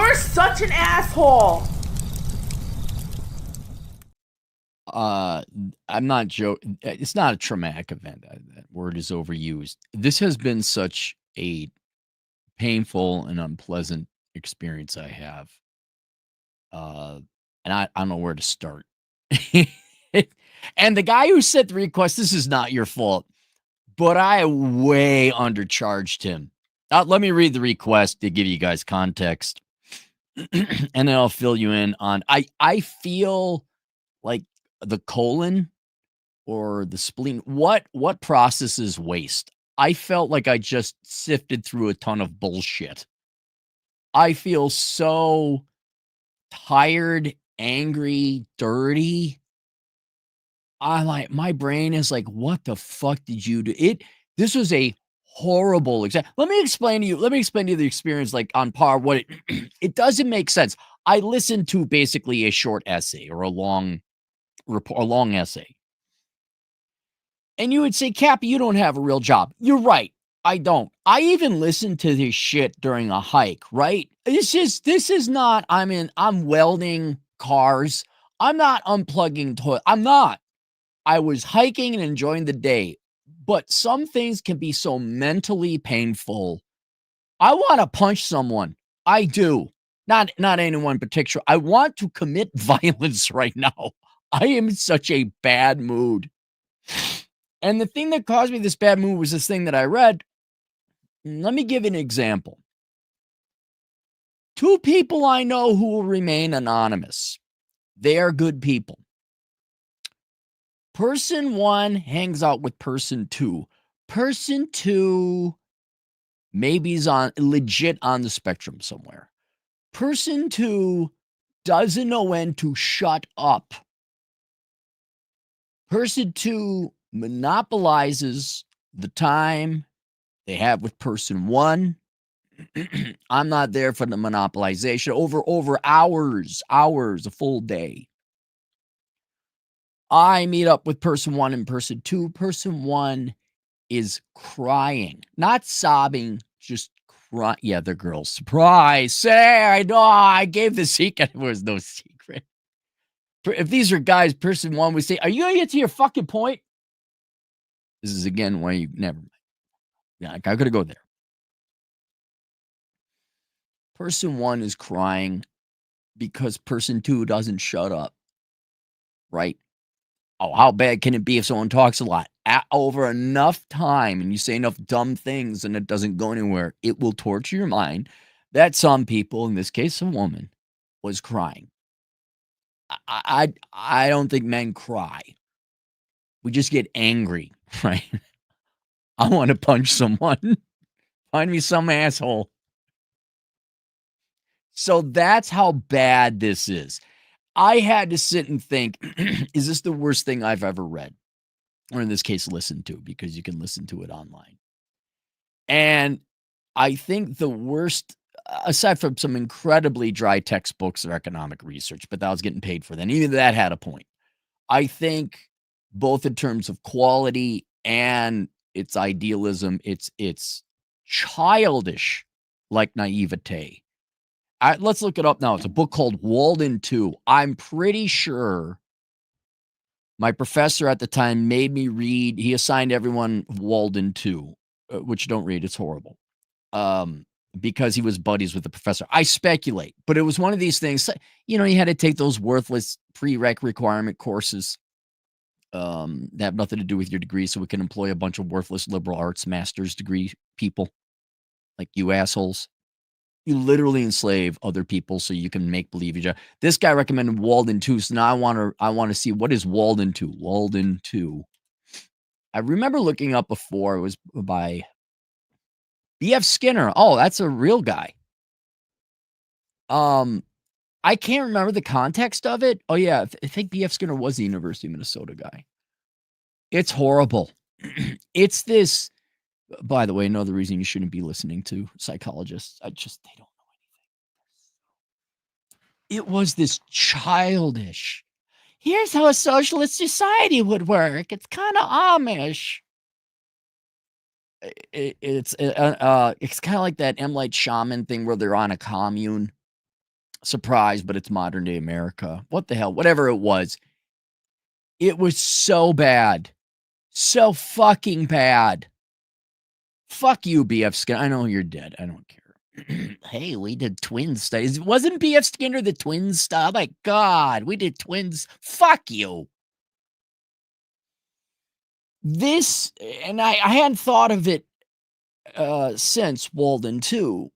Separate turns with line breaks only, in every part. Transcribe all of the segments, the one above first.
You're such an asshole.
I'm not joking. It's not a traumatic event. That word is overused. This has been such a painful and unpleasant experience I have. And I don't know where to start. And the guy who sent the request, this is not your fault, but I way undercharged him. Let me read the request to give you guys context. And then I'll fill you in on I feel like the colon or the spleen, what processes waste? I felt like I just sifted through a ton of bullshit. I feel so tired, angry, dirty. I like my brain is like, what the fuck did you do? This was a horrible example. Let me explain to you the experience like on par what it it doesn't make sense. I listened to basically a short essay or a long report, a long essay. And you would say, Cappy, you don't have a real job. You're right. I don't. I even listened to this shit during a hike, right? This is not, I'm welding cars. I'm not unplugging toilet. I'm not. I was hiking and enjoying the day. But some things can be so mentally painful. I want to punch someone. I do. Not anyone in particular. I want to commit violence right now. I am in such a bad mood. And the thing that caused me this bad mood was this thing that I read. Let me give an example. 2 people I know who will remain anonymous. They are good people. Person 1 hangs out with person 2. Person 2 maybe is legit on the spectrum somewhere. Person 2 doesn't know when to shut up. Person 2 monopolizes the time they have with person 1. I'm not there for the monopolization over hours, a full day. I meet up with person 1 and person 2. Person 1 is crying, not sobbing, just crying. Yeah, the girls. Surprise. Say, I know I gave the secret. There was no secret. If these are guys, person 1 would say, are you going to get to your fucking point? This is again why you never mind. Yeah, I got to go there. Person 1 is crying because person 2 doesn't shut up. Right? Oh, how bad can it be if someone talks a lot? Over enough time and you say enough dumb things and it doesn't go anywhere, it will torture your mind that some people, in this case a woman, was crying. I don't think men cry. We just get angry, right? I want to punch someone. Find me some asshole. So that's how bad this is. I had to sit and think, is this the worst thing I've ever read? Or in this case, listened to, because you can listen to it online. And I think the worst, aside from some incredibly dry textbooks or economic research, but that was getting paid for then. Even that had a point. I think both in terms of quality and its idealism, it's childish like naivete. Let's look it up now. It's a book called Walden Two. I'm pretty sure my professor at the time made me read. He assigned everyone Walden Two, which don't read. It's horrible. Because he was buddies with the professor. I speculate, but it was one of these things. You know, you had to take those worthless prereq requirement courses that have nothing to do with your degree, so we can employ a bunch of worthless liberal arts master's degree people like you assholes. You literally enslave other people so you can make believe each other. This guy recommended Walden 2, so now I want to see what is Walden 2. Walden 2. I remember looking up before. It was by B.F. Skinner. Oh, that's a real guy. I can't remember the context of it. Oh yeah, I think B.F. Skinner was the University of Minnesota guy. It's horrible. It's this. By the way, another reason you shouldn't be listening to psychologists. They don't know anything. It was this childish. Here's how a socialist society would work. It's kind of Amish. It's kind of like that M. Light Shaman thing where they're on a commune Surprise, but it's modern day America. What the hell? Whatever it was so bad. So fucking bad. Fuck you, BF Skinner. I know you're dead. I don't care. Hey, we did twin studies. Wasn't BF Skinner the twin stuff? My God, we did twins. Fuck you. This, and I hadn't thought of it since Walden Two,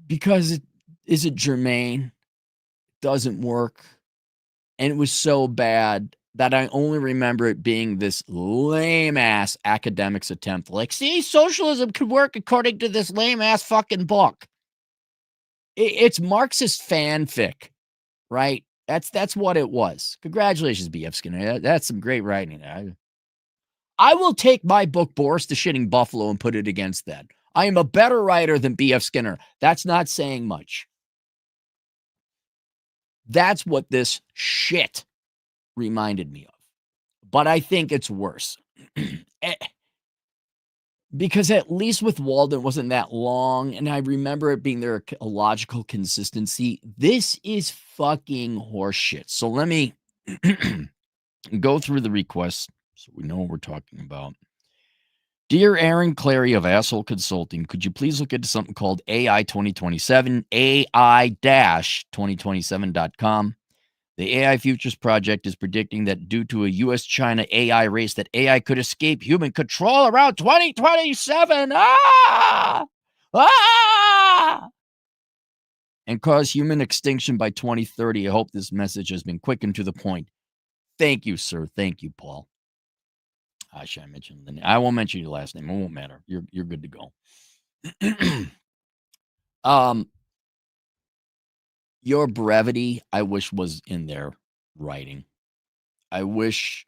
because is it germane? Doesn't work. And it was so bad that I only remember it being this lame ass academics attempt. Like, see, socialism could work according to this lame ass fucking book. It's Marxist fanfic, right? That's what it was. Congratulations, BF Skinner. That's some great writing. I will take my book, Boris the Shitting Buffalo, and put it against that. I am a better writer than BF Skinner. That's not saying much. That's what this shit reminded me of. But I think it's worse. Because at least with Walden, it wasn't that long, and I remember it being there a logical consistency. This is fucking horseshit. So let me go through the requests so we know what we're talking about. Dear Aaron Clary of Asshole Consulting, could you please look into something called AI-2027, AI-2027.com? The AI Futures Project is predicting that due to a U.S.-China AI race, that AI could escape human control around 2027. And cause human extinction by 2030. I hope this message has been quick and to the point. Thank you, sir. Thank you, Paul. Should I mention the name? I won't mention your last name. It won't matter. You're good to go. Your brevity, I wish, was in their writing. I wish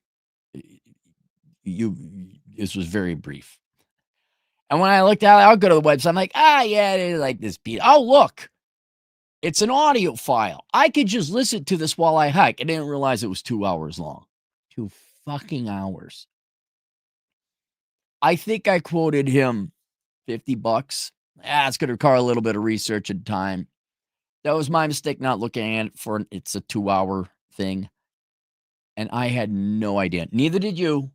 this was very brief. And when I looked out, I'll go to the website. I'm like, yeah, it is like this beat. Oh, look, it's an audio file. I could just listen to this while I hike. I didn't realize it was 2 hours long. 2 fucking hours. I think I quoted him $50. It's going to require a little bit of research and time. That was my mistake not looking at it for it's a 2-hour thing. And I had no idea, neither did you,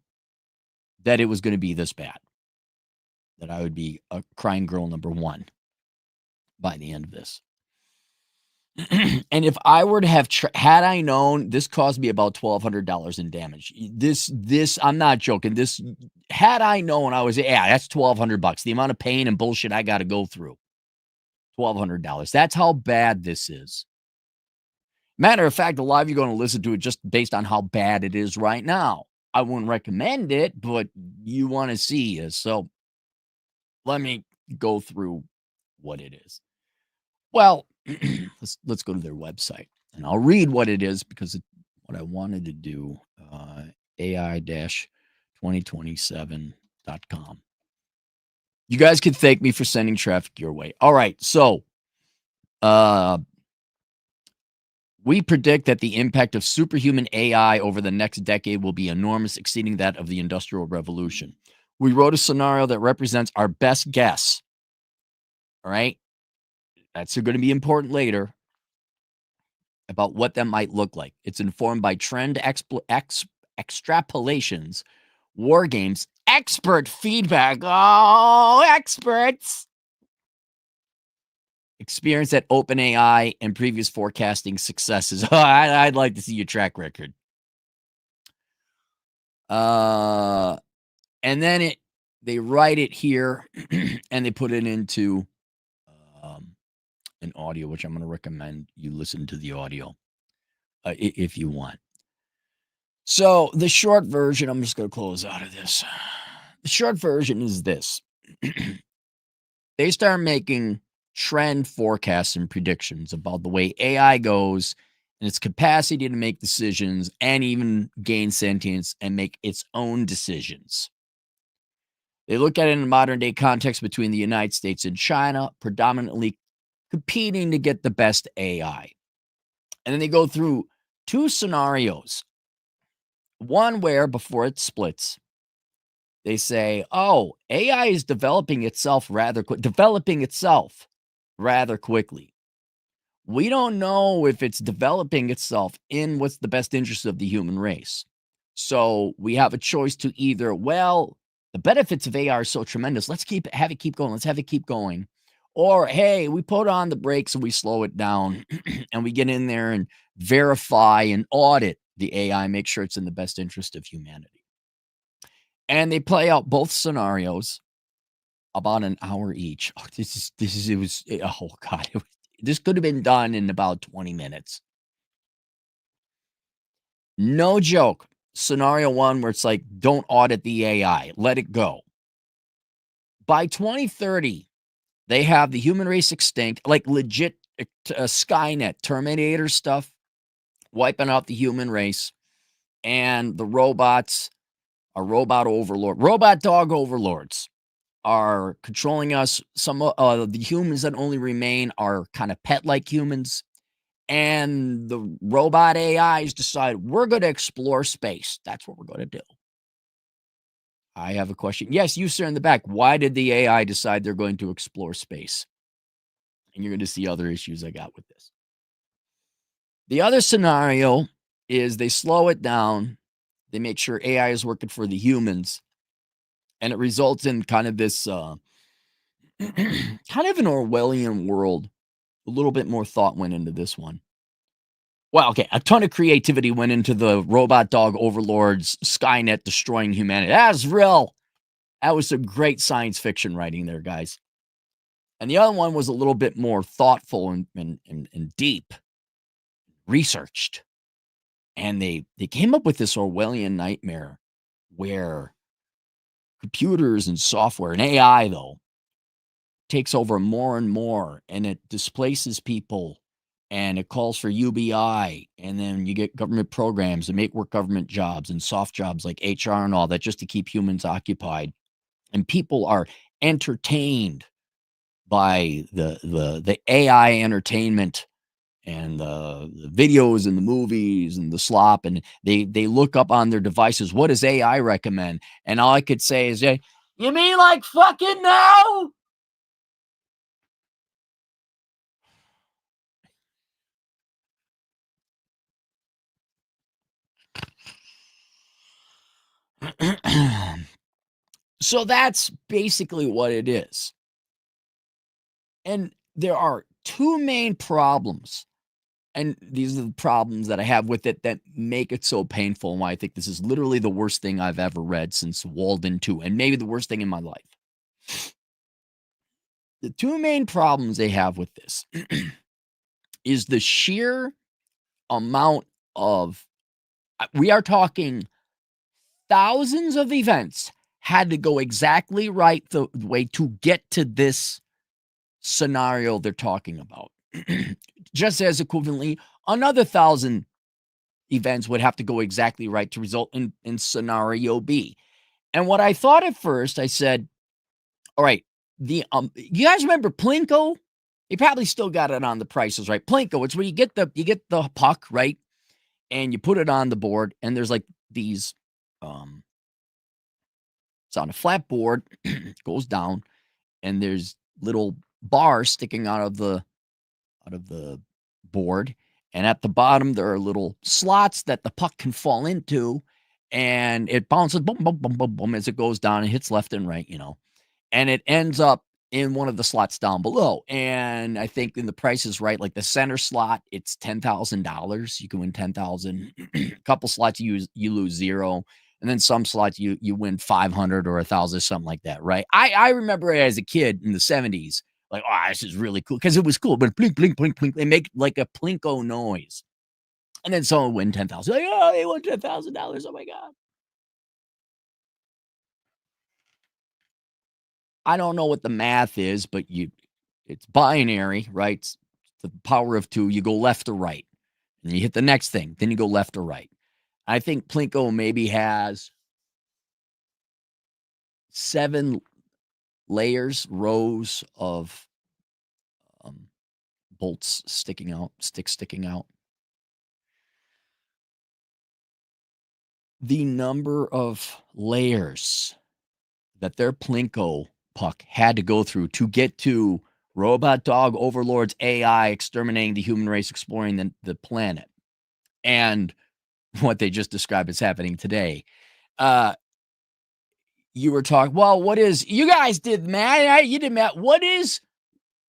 that it was going to be this bad. That I would be a crying girl number 1 by the end of this. And if I were to have, had I known, this cost me about $1,200 in damage. This, I'm not joking. This, had I known, I was, that's $1,200. The amount of pain and bullshit I got to go through. $1,200. That's how bad this is. Matter of fact, a lot of you are going to listen to it just based on how bad it is right now. I wouldn't recommend it, but you want to see it. So let me go through what it is. Well, let's go to their website, and I'll read what it is because what I wanted to do, AI-2027.com. You guys can thank me for sending traffic your way. All right, so we predict that the impact of superhuman AI over the next decade will be enormous, exceeding that of the Industrial Revolution. We wrote a scenario that represents our best guess. All right? That's going to be important later about what that might look like. It's informed by trend extrapolations, war games, expert feedback. Oh, experts! Experience at OpenAI and previous forecasting successes. I'd like to see your track record. And then they write it here and they put it into an audio, which I'm going to recommend you listen to the audio if you want. So the short version, I'm just going to close out of this. The short version is this. They start making trend forecasts and predictions about the way AI goes and its capacity to make decisions and even gain sentience and make its own decisions. They look at it in a modern day context between the United States and China, predominantly competing to get the best AI. And then they go through 2 scenarios. One where before it splits, they say, oh, AI is developing itself rather quickly. We don't know if it's developing itself in what's the best interest of the human race. So we have a choice to either, well, the benefits of AI are so tremendous. Let's have it keep going. Let's have it keep going. Or, hey, we put on the brakes and we slow it down and we get in there and verify and audit the AI, make sure it's in the best interest of humanity. And they play out both scenarios about an hour each. Oh, oh God, this could have been done in about 20 minutes. No joke. Scenario one, where it's like, don't audit the AI, let it go. By 2030, they have the human race extinct, like legit Skynet, Terminator stuff, wiping out the human race. And the robots, robot dog overlords are controlling us. Some of the humans that only remain are kind of pet-like humans. And the robot AIs decide we're going to explore space. That's what we're going to do. I have a question. Yes, you, sir, in the back. Why did the AI decide they're going to explore space? And you're going to see other issues I got with this. The other scenario is they slow it down. They make sure AI is working for the humans. And it results in kind of this kind of an Orwellian world. A little bit more thought went into this one. Well, okay, a ton of creativity went into the robot dog overlords, Skynet destroying humanity. That's real. That was some great science fiction writing there, guys. And the other one was a little bit more thoughtful and deep, researched. And they came up with this Orwellian nightmare where computers and software and AI, though, takes over more and more, and it displaces people, and it calls for UBI, and then you get government programs that make work government jobs and soft jobs like HR and all that just to keep humans occupied. And people are entertained by the AI entertainment and the videos and the movies and the slop, and they look up on their devices, what does AI recommend? And all I could say is, hey, you mean like fucking now? So that's basically what it is. And there are two main problems. And these are the problems that I have with it that make it so painful, and why I think this is literally the worst thing I've ever read since Walden Two, and maybe the worst thing in my life. The two main problems they have with this is the sheer amount of, we are talking thousands of events had to go exactly right the way to get to this scenario they're talking about. Just as equivalently, another 1,000 events would have to go exactly right to result in scenario B. And what I thought at first, I said, all right, you guys remember Plinko? You probably still got it on the prices, right? Plinko, it's where you get the puck, right? And you put it on the board, and there's like these, it's on a flat board, goes down, and there's little bars sticking out of the board, and at the bottom there are little slots that the puck can fall into, and it bounces boom boom boom boom boom as it goes down and hits left and right, and it ends up in one of the slots down below. And I think in the Price is Right, like the center slot, it's $10,000. You can win 10,000. A couple slots you lose zero. And then some slots you win 500 or 1,000, something like that, right? I remember it as a kid in the 70s, like, oh, this is really cool, because it was cool. But blink, blink, blink, blink. They make like a plinko noise. And then someone win 10,000. Like, oh, they won $10,000. Oh my God. I don't know what the math is, but it's binary, right? It's the power of two. You go left or right. And you hit the next thing. Then you go left or right. I think Plinko maybe has 7 rows of bolts sticking out, sticks sticking out. The number of layers that their Plinko puck had to go through to get to Robot dog overlords AI exterminating the human race, exploring the planet. And what they just described is happening today. You were talking, well, what is, you guys did math, you did math. What is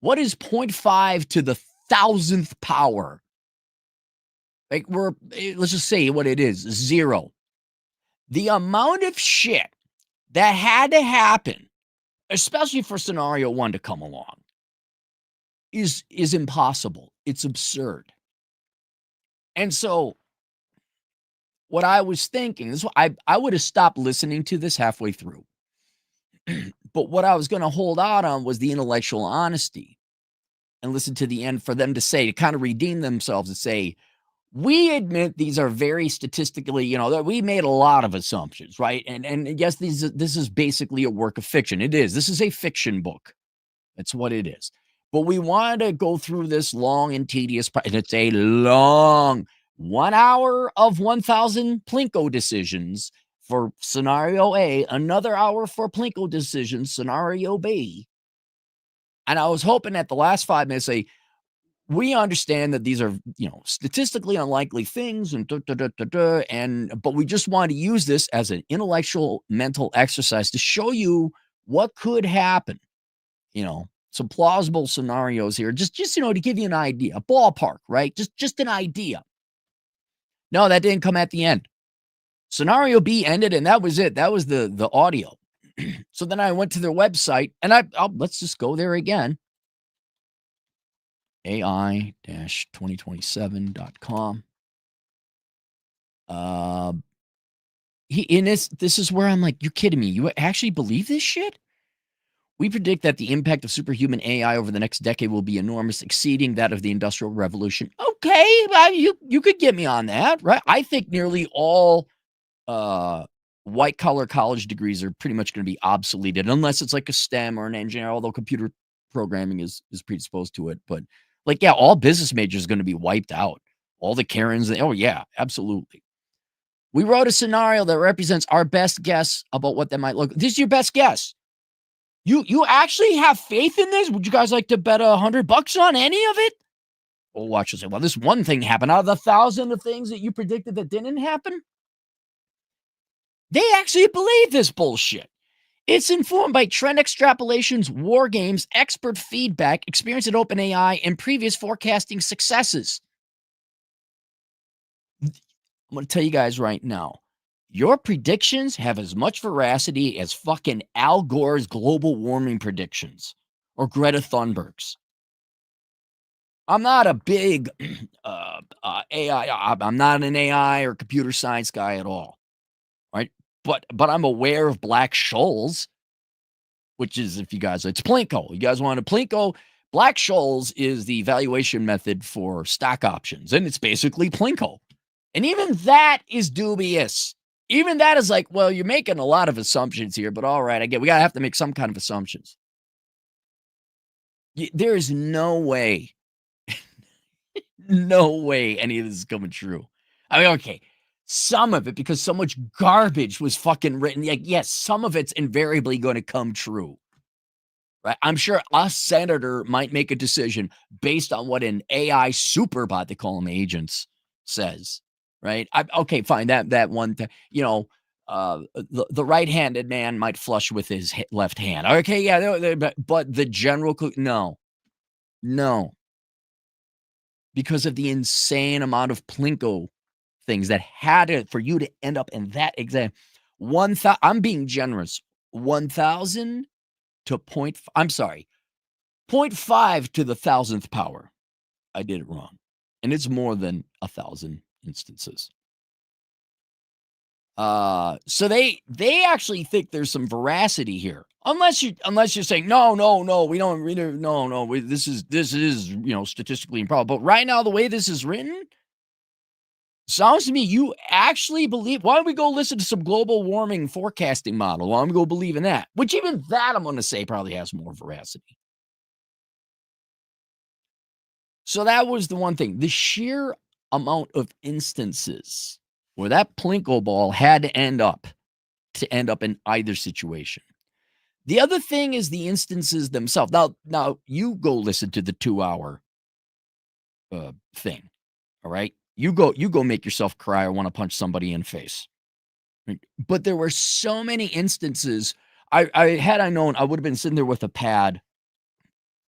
0.5 to the 1,000th power? Like, let's just say what it is, 0. The amount of shit that had to happen, especially for scenario 1 to come along, is impossible. It's absurd. And so what I was thinking is, I would have stopped listening to this halfway through. But what I was going to hold out on was the intellectual honesty and listen to the end for them to say, to kind of redeem themselves and say, we admit these are very statistically, that we made a lot of assumptions, right? And yes, this is basically a work of fiction. It is. This is a fiction book. That's what it is. But we wanted to go through this long and tedious, and it's a long 1 hour of 1,000 Plinko decisions for scenario A, another hour for Plinko decisions, scenario B. And I was hoping at the last 5 minutes, say, we understand that these are, statistically unlikely things, and but we just want to use this as an intellectual mental exercise to show you what could happen. Some plausible scenarios here, just to give you an idea, a ballpark, right? Just an idea. No, that didn't come at the end. Scenario B ended, and that was it. That was the audio. So then I went to their website, and let's just go there again. AI-2027.com. This is where I'm like, you're kidding me. You actually believe this shit? We predict that the impact of superhuman AI over the next decade will be enormous, exceeding that of the Industrial Revolution. Okay, well, you could get me on that, right? I think nearly all white-collar college degrees are pretty much going to be obsoleted, unless it's like a STEM or an engineer, although computer programming is predisposed to it. But all business majors are going to be wiped out. All the Karens, oh yeah, absolutely. We wrote a scenario that represents our best guess about what that might look. This is your best guess. You actually have faith in this? Would you guys like to bet $100 on any of it? Well, watch will say, well, this one thing happened out of the 1,000 of things that you predicted that didn't happen. They actually believe this bullshit. It's informed by trend extrapolations, war games, expert feedback, experience at OpenAI, and previous forecasting successes. I'm going to tell you guys right now, your predictions have as much veracity as fucking Al Gore's global warming predictions or Greta Thunberg's. I'm not a big AI. I'm not an AI or computer science guy at all, right? But I'm aware of black shoals, which is, if you guys, it's Plinko. You guys want a Plinko? Black Scholes is the valuation method for stock options, and it's basically Plinko. And even that is dubious. Even that is like, well, you're making a lot of assumptions here, but all right, I get we gotta have to make some kind of assumptions. There is no way, no way any of this is coming true. I mean, okay, some of it, because so much garbage was fucking written. Yes, some of it's invariably going to come true. Right? I'm sure a senator might make a decision based on what an AI superbot, they call them agents, says. Right? Okay, fine. That one, the right-handed man might flush with his left hand. Okay, yeah, but the general, no, because of the insane amount of Plinko things that had it for you to end up in that exact 1,000. I'm being generous. 1,000 to 0.5 to the 1,000th power. I did it wrong. And it's more than 1,000 instances. So they actually think there's some veracity here. Unless you're saying, no, we don't really, no, this is, statistically improbable. But right now, the way this is written, sounds to me you actually believe. Why don't we go listen to some global warming forecasting model? Why don't we go believe in that? Which even that, I'm going to say, probably has more veracity. So that was the one thing. The sheer amount of instances where that Plinko ball had to end up in either situation. The other thing is the instances themselves. Now you go listen to the 2-hour thing. All right. You go make yourself cry or want to punch somebody in face. Right? But there were so many instances. I had I known, I would have been sitting there with a pad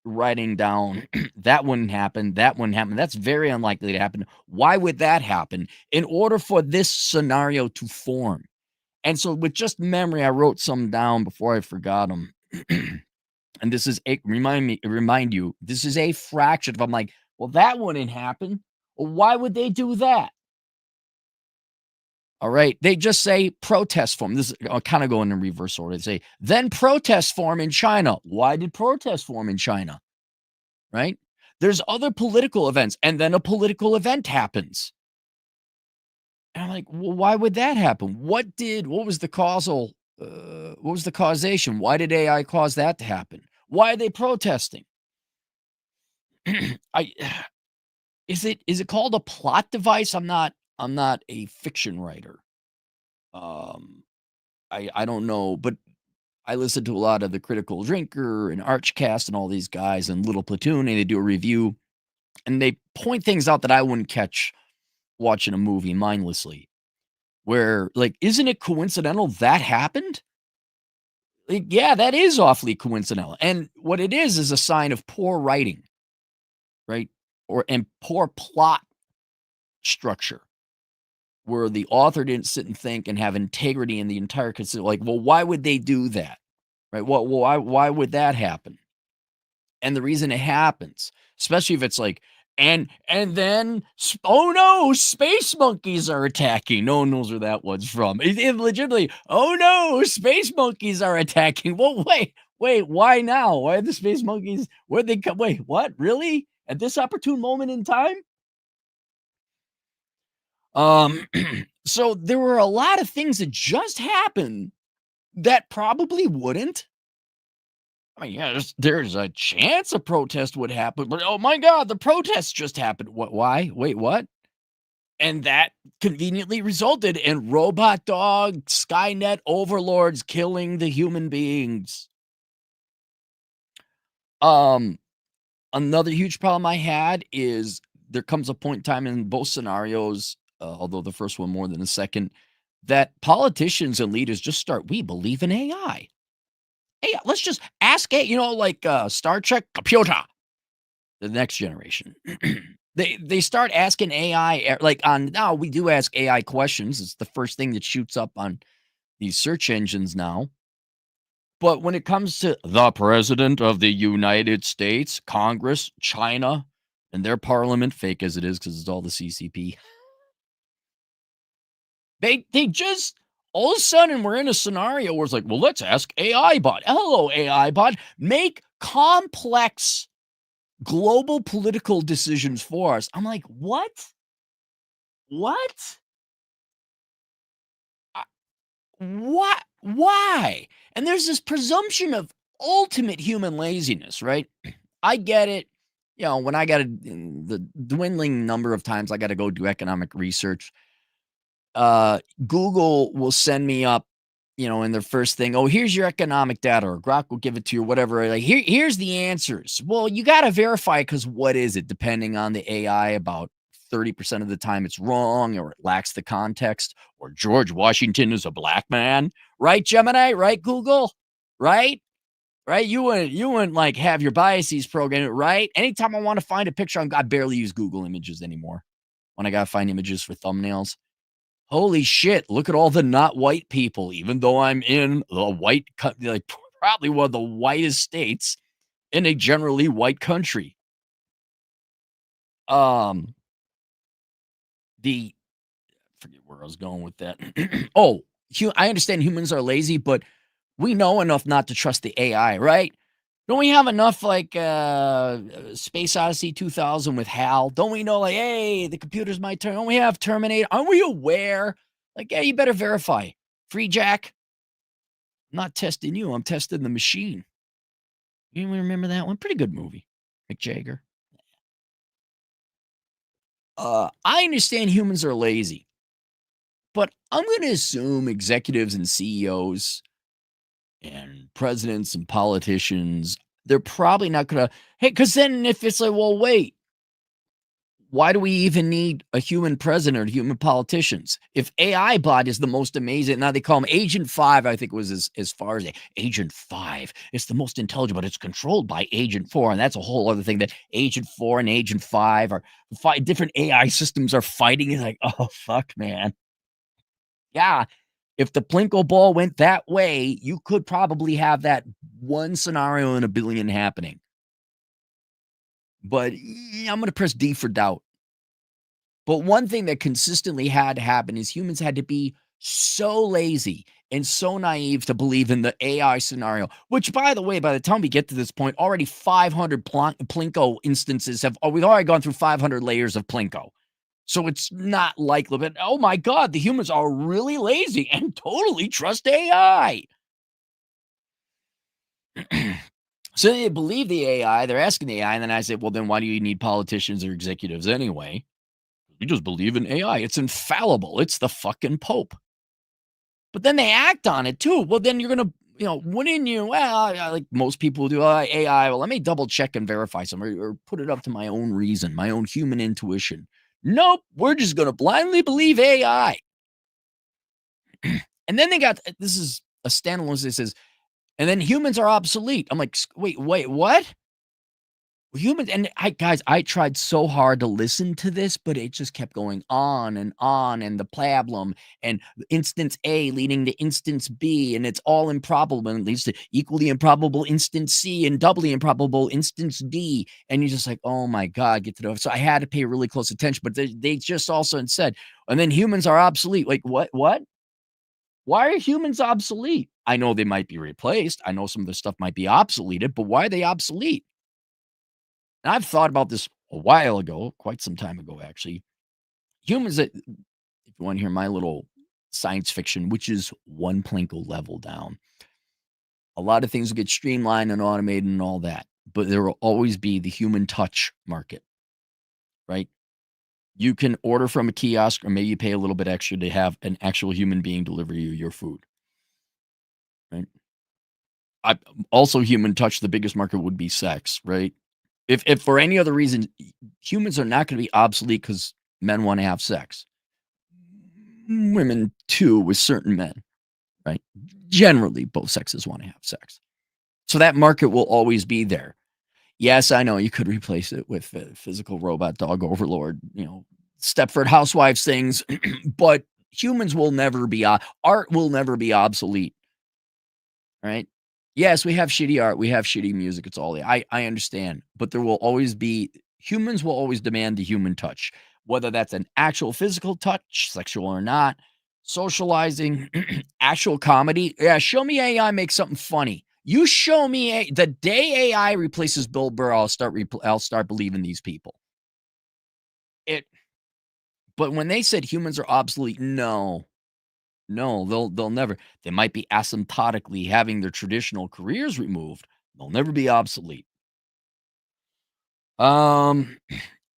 writing down that wouldn't happen. That wouldn't happen. That's very unlikely to happen. Why would that happen? In order for this scenario to form. And so with just memory, I wrote some down before I forgot them. And this is a remind you, this is a fraction of I'm like, well, that wouldn't happen. Well, why would they do that? All right. They just say protest form. This is I'll kind of go in reverse order. They say, then protest form in China. Why did protest form in China? Right? There's other political events, and then a political event happens. And I'm like, well, why would that happen? What was the what was the causation? Why did AI cause that to happen? Why are they protesting? I is it called a plot device? I'm not a fiction writer. Um, I don't know, but I listen to a lot of the Critical Drinker and Archcast and all these guys and Little Platoon, and they do a review and they point things out that I wouldn't catch watching a movie mindlessly. Where like, isn't it coincidental that happened? Like, yeah, that is awfully coincidental. And what it is a sign of poor writing, right? And poor plot structure where the author didn't sit and think and have integrity in the entire like, well, why would they do that? Right? Well, why would that happen? And the reason it happens, especially if it's like, and then oh no, space monkeys are attacking. No one knows where that one's from. It legitimately, oh no, space monkeys are attacking. Well, wait, why now? Why are the space monkeys? Where they come? Wait, what? Really? At this opportune moment in time? Um, so there were a lot of things that just happened that probably wouldn't. I mean, yeah, there's a chance a protest would happen, but oh my god, the protest just happened. What? Why? Wait, what? And that conveniently resulted in robot dog Skynet overlords killing the human beings. Um, Another huge problem I had is there comes a point in time in both scenarios, although the first one more than the second, that politicians and leaders just start. We believe in AI. Hey, let's just ask it. Like Star Trek computer. The next generation. They start asking AI like on now we do ask AI questions. It's the first thing that shoots up on these search engines now. But when it comes to the president of the United States, Congress, China, and their parliament, fake as it is because it's all the CCP, they just all of a sudden we're in a scenario where it's like, well, let's ask AI bot. Hello, AI bot. Make complex global political decisions for us. I'm like, what? What? I- What? Why? And there's this presumption of ultimate human laziness, right? I get it. When I got the dwindling number of times I got to go do economic research, Google will send me up, in their first thing, oh, here's your economic data, or Grok will give it to you, or whatever. Like, here's the answers. Well, you got to verify because what is it? Depending on the AI, about 30% of the time it's wrong or it lacks the context, or George Washington is a black man, right, Gemini? Right, Google? Right? Right? You wouldn't like have your biases programmed, right? Anytime I want to find a picture, I barely use Google Images anymore when I got to find images for thumbnails. Holy shit, look at all the not white people, even though I'm in the like probably one of the whitest states in a generally white country. Um, the forget where I was going with that. Oh, I understand humans are lazy, but we know enough not to trust the AI, right? Don't we have enough like Space Odyssey 2000 with HAL? Don't we know like, hey, the computer's my turn? Don't we have Terminator? Aren't we aware? Like, yeah, you better verify. Free Jack. I'm not testing you. I'm testing the machine. You remember that one? Pretty good movie. Mick Jagger. I understand humans are lazy, but I'm going to assume executives and CEOs and presidents and politicians, they're probably not gonna, hey, because then if it's like, well, wait, why do we even need a human president or human politicians? If AI bot is the most amazing, now they call him Agent 5, I think it was as far as Agent 5. It's the most intelligent, but it's controlled by Agent 4. And that's a whole other thing that Agent 4 and Agent 5 are different AI systems are fighting. It's like, oh, fuck, man. Yeah. If the Plinko ball went that way, you could probably have that one scenario in a billion happening. But yeah, I'm going to press D for doubt. But one thing that consistently had to happen is humans had to be so lazy and so naive to believe in the AI scenario, which, by the way, by the time we get to this point, already 500 Plinko instances we've already gone through 500 layers of Plinko. So it's not likely, but oh my God, the humans are really lazy and totally trust AI. So they believe the AI, they're asking the AI, and then I said, well, then why do you need politicians or executives anyway? We just believe in AI. It's infallible. It's the fucking Pope. But then they act on it too. Well, then you're going to, wouldn't you? Well, like most people do, AI. Well, let me double check and verify some or put it up to my own reason, my own human intuition. Nope. We're just going to blindly believe AI. And then they got, this is a standalone. It says, and then humans are obsolete. I'm like, wait, what? Humans and I tried so hard to listen to this, but it just kept going on, and the problem, and instance A leading to instance B, and it's all improbable, and it leads to equally improbable instance C and doubly improbable instance D, and you're just like, "Oh my god, get to know." So I had to pay really close attention, but they just also said, "And then humans are obsolete." Like, what? Why are humans obsolete? I know they might be replaced. I know some of the stuff might be obsoleted, but why are they obsolete? And I've thought about this a while ago, quite some time ago, actually. Humans that, if you want to hear my little science fiction, which is one Plinko level down, a lot of things will get streamlined and automated and all that, but there will always be the human touch market, right? You can order from a kiosk, or maybe you pay a little bit extra to have an actual human being deliver you your food, right? Also, human touch, the biggest market would be sex, right? If for any other reason, humans are not going to be obsolete because men want to have sex. Women too, with certain men, right? Generally, both sexes want to have sex. So that market will always be there. Yes, I know you could replace it with physical robot dog overlord, Stepford Housewives things, but humans will never be, art will never be obsolete, right? Yes, we have shitty art, we have shitty music. It's all I understand, but there will always be humans will always demand the human touch, whether that's an actual physical touch, sexual or not, socializing, actual comedy. Yeah, show me AI make something funny. You show me the day AI replaces Bill Burr, I'll start believing these people. It, but when they said humans are obsolete, no, no, they'll never. They might be asymptotically having their traditional careers removed. They'll never be obsolete. Um,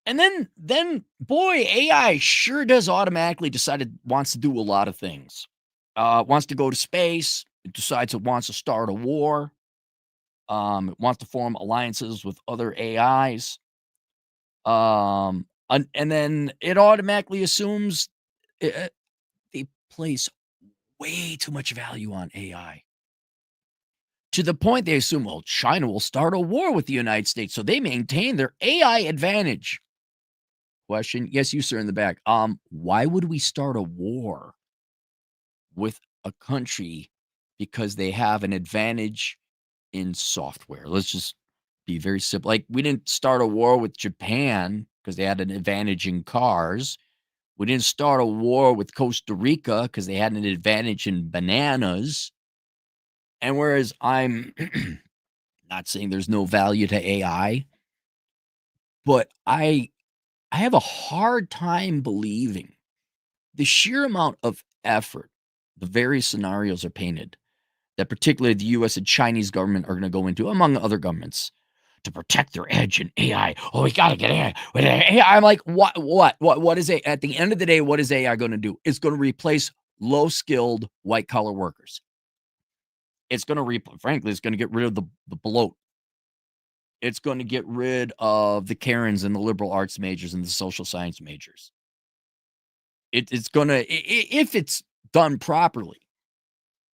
and then boy, AI sure does automatically decide it wants to do a lot of things. Wants to go to space. It decides it wants to start a war. It wants to form alliances with other AIs. And then it automatically assumes they place way too much value on AI. To the point they assume, well, China will start a war with the United States, so they maintain their AI advantage. Question, yes, you, sir, in the back. Why would we start a war with a country because they have an advantage in software? Let's just be very simple. Like, we didn't start a war with Japan because they had an advantage in cars. We didn't start a war with Costa Rica because they had an advantage in bananas. And whereas I'm not saying there's no value to AI, but I have a hard time believing the sheer amount of effort the various scenarios are painted that particularly the US and Chinese government are going to go into, among other governments, to protect their edge in AI. Oh, we got to get AI. I'm like, what is it? At the end of the day, what is AI going to do? It's going to replace low skilled white collar workers. It's going to, frankly, it's going to get rid of the bloat. It's going to get rid of the Karens and the liberal arts majors and the social science majors. It's going to, if it's done properly,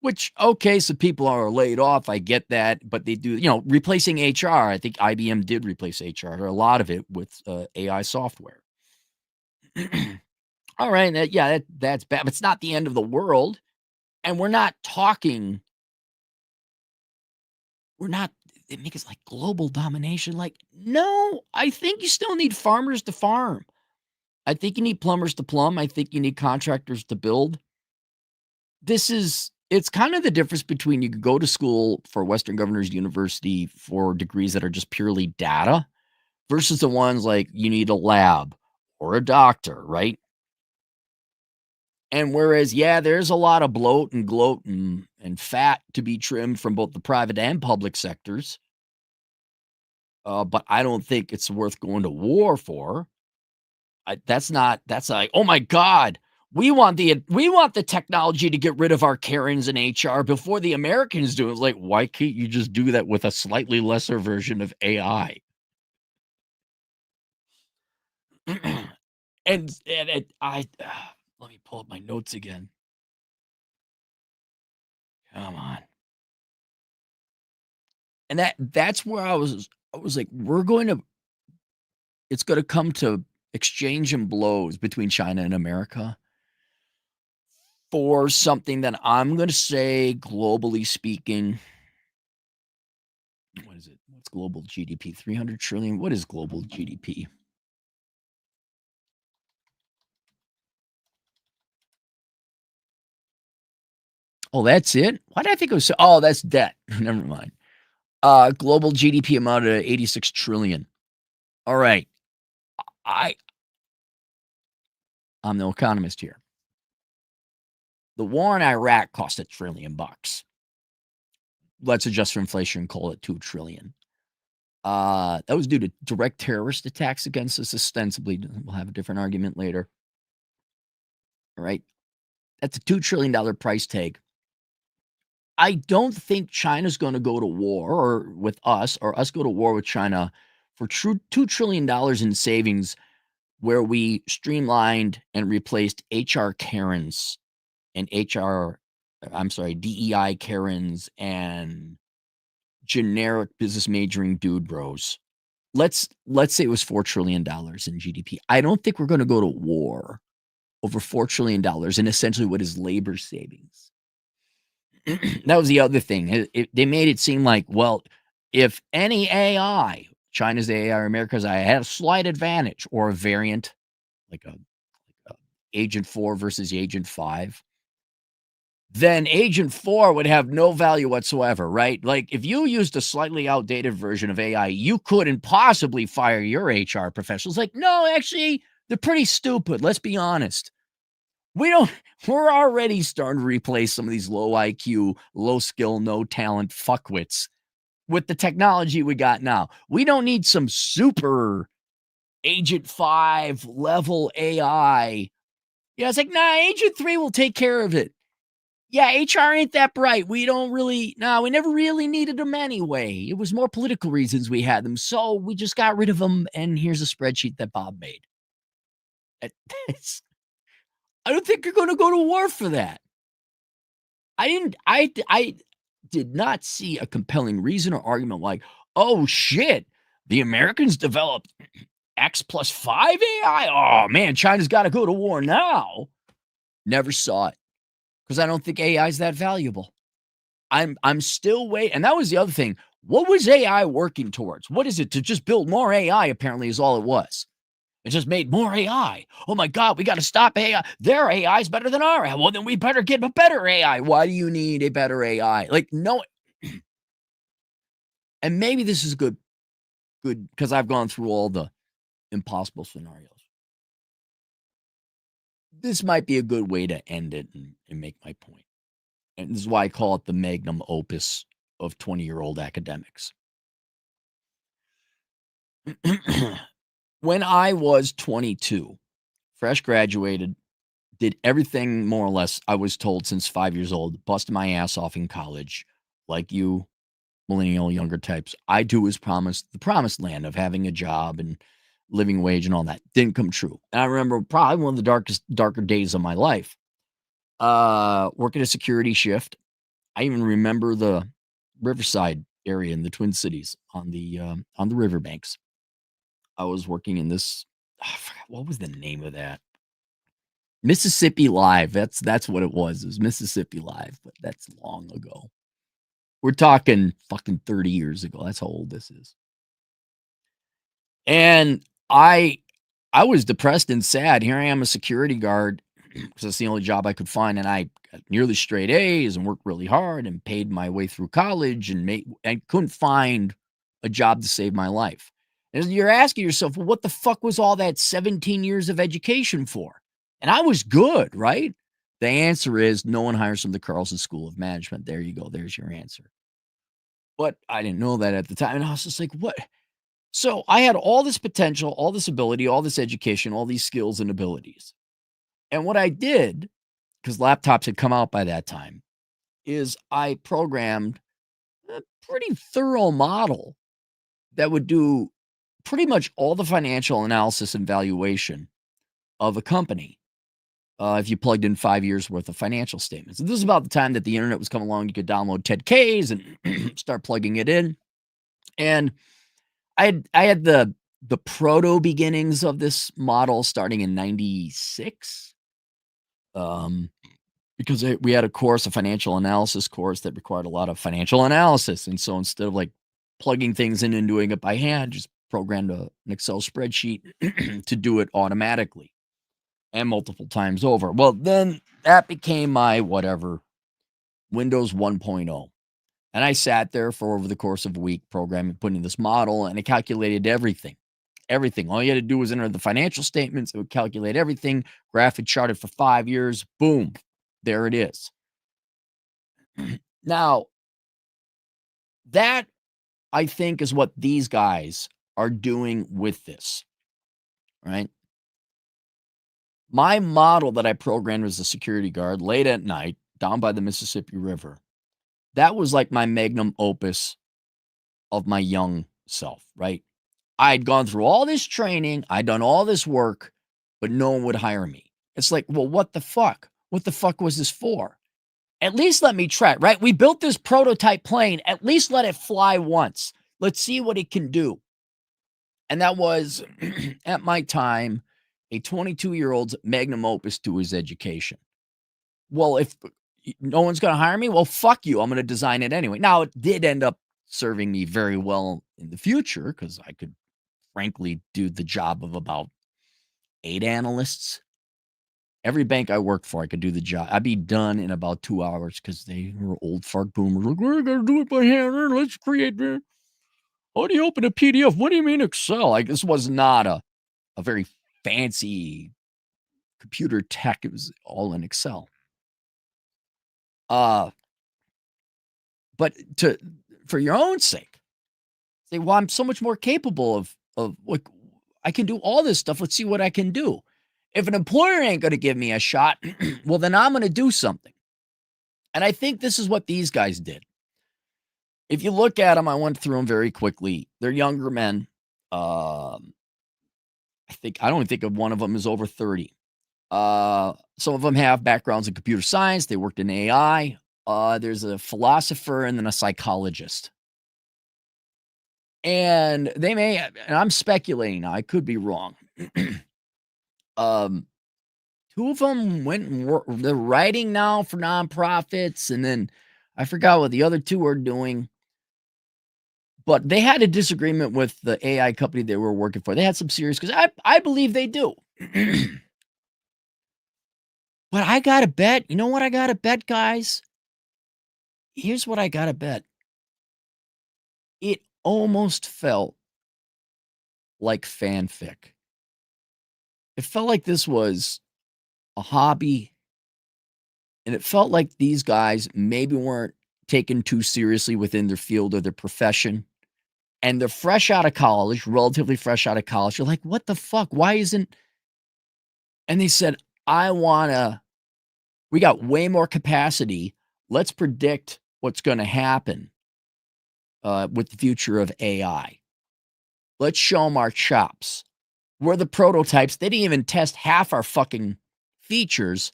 which, okay, so people are laid off. I get that, but they do, replacing HR. I think IBM did replace HR, or a lot of it, with AI software. All right. That's bad, but it's not the end of the world. And we're not, they make it like global domination. Like, no, I think you still need farmers to farm. I think you need plumbers to plumb. I think you need contractors to build. It's kind of the difference between you could go to school for Western Governors University for degrees that are just purely data versus the ones like you need a lab or a doctor, right? And whereas, there's a lot of bloat and gloat and fat to be trimmed from both the private and public sectors, but I don't think it's worth going to war for. That's like, oh my God, we want the technology to get rid of our Karens in HR before the Americans do. It's like, why can't you just do that with a slightly lesser version of AI? and let me pull up my notes again. Come on. And that's where I was like, it's going to come to exchange and blows between China and America for something that I'm going to say, globally speaking, what is it? What's global GDP? 300 trillion. What is global GDP? Oh, that's it? Why did I think it was that's debt. Never mind. Global GDP amounted to 86 trillion. All right. I'm no economist here. The war in Iraq cost $1 trillion. Let's adjust for inflation and call it 2 trillion. That was due to direct terrorist attacks against us, ostensibly. We'll have a different argument later. All right. That's a $2 trillion price tag. I don't think China's going to go to war with us, or us go to war with China for $2 trillion in savings, where we streamlined and replaced HR Karens and DEI Karens and generic business majoring dude bros. Let's say it was $4 trillion in GDP. I don't think we're going to go to war over $4 trillion in essentially what is labor savings. That was the other thing. They made it seem like, well, if any AI, China's AI or America's AI, had a slight advantage or a variant, like a Agent 4 versus Agent 5, then Agent 4 would have no value whatsoever, right? Like, if you used a slightly outdated version of AI, you couldn't possibly fire your HR professionals. Like, no, actually, they're pretty stupid. Let's be honest. We're already starting to replace some of these low IQ, low skill, no talent fuckwits with the technology we got now. We don't need some super Agent 5 level AI. Yeah, it's like, nah, Agent 3 will take care of it. Yeah, HR ain't that bright. We never really needed them anyway. It was more political reasons we had them. So we just got rid of them. And here's a spreadsheet that Bob made. I don't think you're going to go to war for that. I did not see a compelling reason or argument like, oh shit, the Americans developed X plus 5 AI. Oh man, China's got to go to war now. Never saw it because I don't think AI is that valuable. I'm still waiting. And that was the other thing. What was AI working towards? What is it? To just build more AI, apparently, is all it was. It just made more AI. Oh my God, we got to stop AI. Their AI is better than our AI. Well, then we better get a better AI. Why do you need a better AI? Like, no. And maybe this is good because I've gone through all the impossible scenarios. This might be a good way to end it and make my point. And this is why I call it the magnum opus of 20-year-old academics. When I was 22, fresh graduated, did everything more or less I was told since 5 years old, busted my ass off in college, like you millennial younger types, I too was promised the promised land of having a job and living wage and all that. Didn't come true. And I remember probably one of the darker days of my life. Working a security shift. I even remember the Riverside area in the Twin Cities on the riverbanks. I was working in this. I forgot, what was the name of that? Mississippi Live. That's what it was. It was Mississippi Live, but that's long ago. We're talking fucking 30 years ago. That's how old this is. And I was depressed and sad. Here I am, a security guard, because that's the only job I could find, and I got nearly straight A's and worked really hard and paid my way through college and couldn't find a job to save my life. And you're asking yourself, well, what the fuck was all that 17 years of education for? And I was good, right? The answer is no one hires from the Carlson School of Management. There you go. There's your answer. But I didn't know that at the time. And I was just like, what? So I had all this potential, all this ability, all this education, all these skills and abilities. And what I did, because laptops had come out by that time, is I programmed a pretty thorough model that would do pretty much all the financial analysis and valuation of a company. If you plugged in 5 years worth of financial statements. And this is about the time that the internet was coming along. You could download 10Ks and start plugging it in. And I had the proto beginnings of this model starting in 96. Because we had a course, a financial analysis course that required a lot of financial analysis. And so instead of like plugging things in and doing it by hand, just programmed an Excel spreadsheet to do it automatically and multiple times over. Well, then that became my whatever, Windows 1.0. And I sat there for over the course of a week programming, putting this model, and it calculated everything. Everything. All you had to do was enter the financial statements. It would calculate everything. Graph it charted for 5 years. Boom. There it is. Now, that I think is what these guys are doing with this, right? My model that I programmed as a security guard late at night down by the Mississippi River, that was like my magnum opus of my young self, right? I'd gone through all this training, I'd done all this work, but no one would hire me. It's like, well, what the fuck? What the fuck was this for? At least let me try, right? We built this prototype plane. At least let it fly once. Let's see what it can do. And that was, at my time, a 22-year-old's magnum opus to his education. Well, if no one's going to hire me, well, fuck you. I'm going to design it anyway. Now, it did end up serving me very well in the future because I could frankly do the job of about 8 analysts. Every bank I worked for, I could do the job. I'd be done in about 2 hours because they were old fart boomers. Like, we're going to do it by hand. Let's create it. How do you open a PDF? What do you mean Excel? Like, this was not a very fancy computer tech. It was all in Excel. But for your own sake, say, well, I'm so much more capable of like, I can do all this stuff. Let's see what I can do. If an employer ain't going to give me a shot, well, then I'm going to do something. And I think this is what these guys did. If you look at them, I went through them very quickly. They're younger men. I don't think of one of them is over 30. Some of them have backgrounds in computer science. They worked in AI. There's a philosopher and then a psychologist. And they may, and I'm speculating now, I could be wrong. 2 of them went and they're writing now for nonprofits. And then I forgot what the other 2 are doing. But they had a disagreement with the AI company they were working for. They had some serious, because I believe they do. But I got to bet, you know what I got to bet, guys? Here's what I got to bet. It almost felt like fanfic. It felt like this was a hobby. And it felt like these guys maybe weren't taken too seriously within their field or their profession. And they're fresh out of college, relatively fresh out of college. You're like, what the fuck? Why isn't... And they said, we got way more capacity. Let's predict what's going to happen with the future of AI. Let's show them our chops. We're the prototypes. They didn't even test half our fucking features.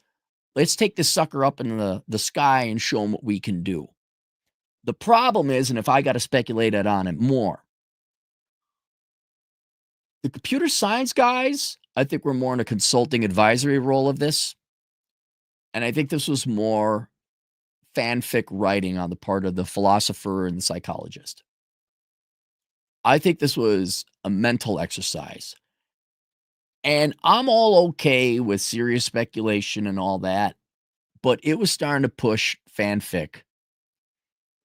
Let's take this sucker up in the sky and show them what we can do. The problem is, and if I got to speculate on it more, the computer science guys, I think we're more in a consulting advisory role of this. And I think this was more fanfic writing on the part of the philosopher and the psychologist. I think this was a mental exercise. And I'm all okay with serious speculation and all that, but it was starting to push fanfic.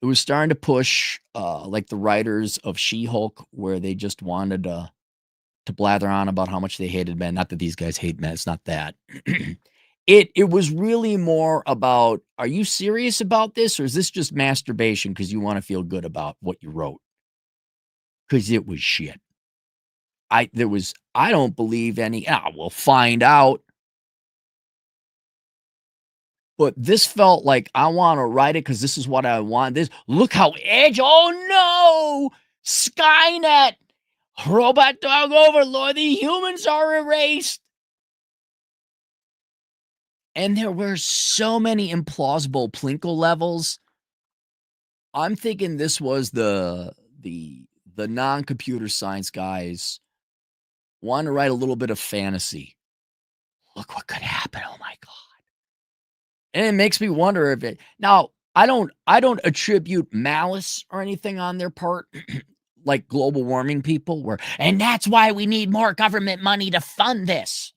It was starting to push like the writers of She-Hulk, where they just wanted to blather on about how much they hated men. Not that these guys hate men, it's not that. It was really more about, are you serious about this, or is this just masturbation because you want to feel good about what you wrote? Because it was shit. I don't believe any. We'll find out. But this felt like I want to write it because this is what I want. Look how edge. Oh no, Skynet, robot dog overlord. The humans are erased. And there were so many implausible Plinkle levels. I'm thinking this was the non-computer science guys want to write a little bit of fantasy. Look what could happen. Oh my God. And it makes me wonder if it now I don't attribute malice or anything on their part, like global warming people and that's why we need more government money to fund this.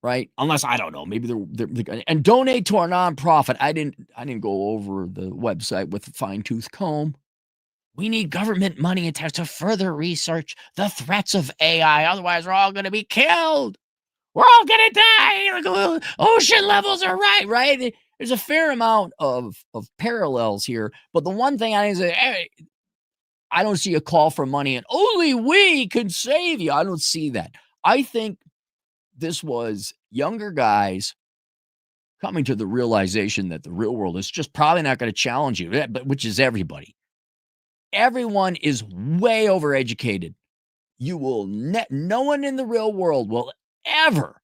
Right? Unless I don't know, maybe they're and donate to our nonprofit. I didn't go over the website with a fine-tooth comb. We need government money to further research the threats of AI. Otherwise, we're all going to be killed. We're all going to die. Ocean levels are right? There's a fair amount of parallels here. But the one thing I say, hey, I don't see a call for money and only we can save you. I don't see that. I think this was younger guys coming to the realization that the real world is just probably not going to challenge you, which is everybody. Everyone is way overeducated. You will no one in the real world will ever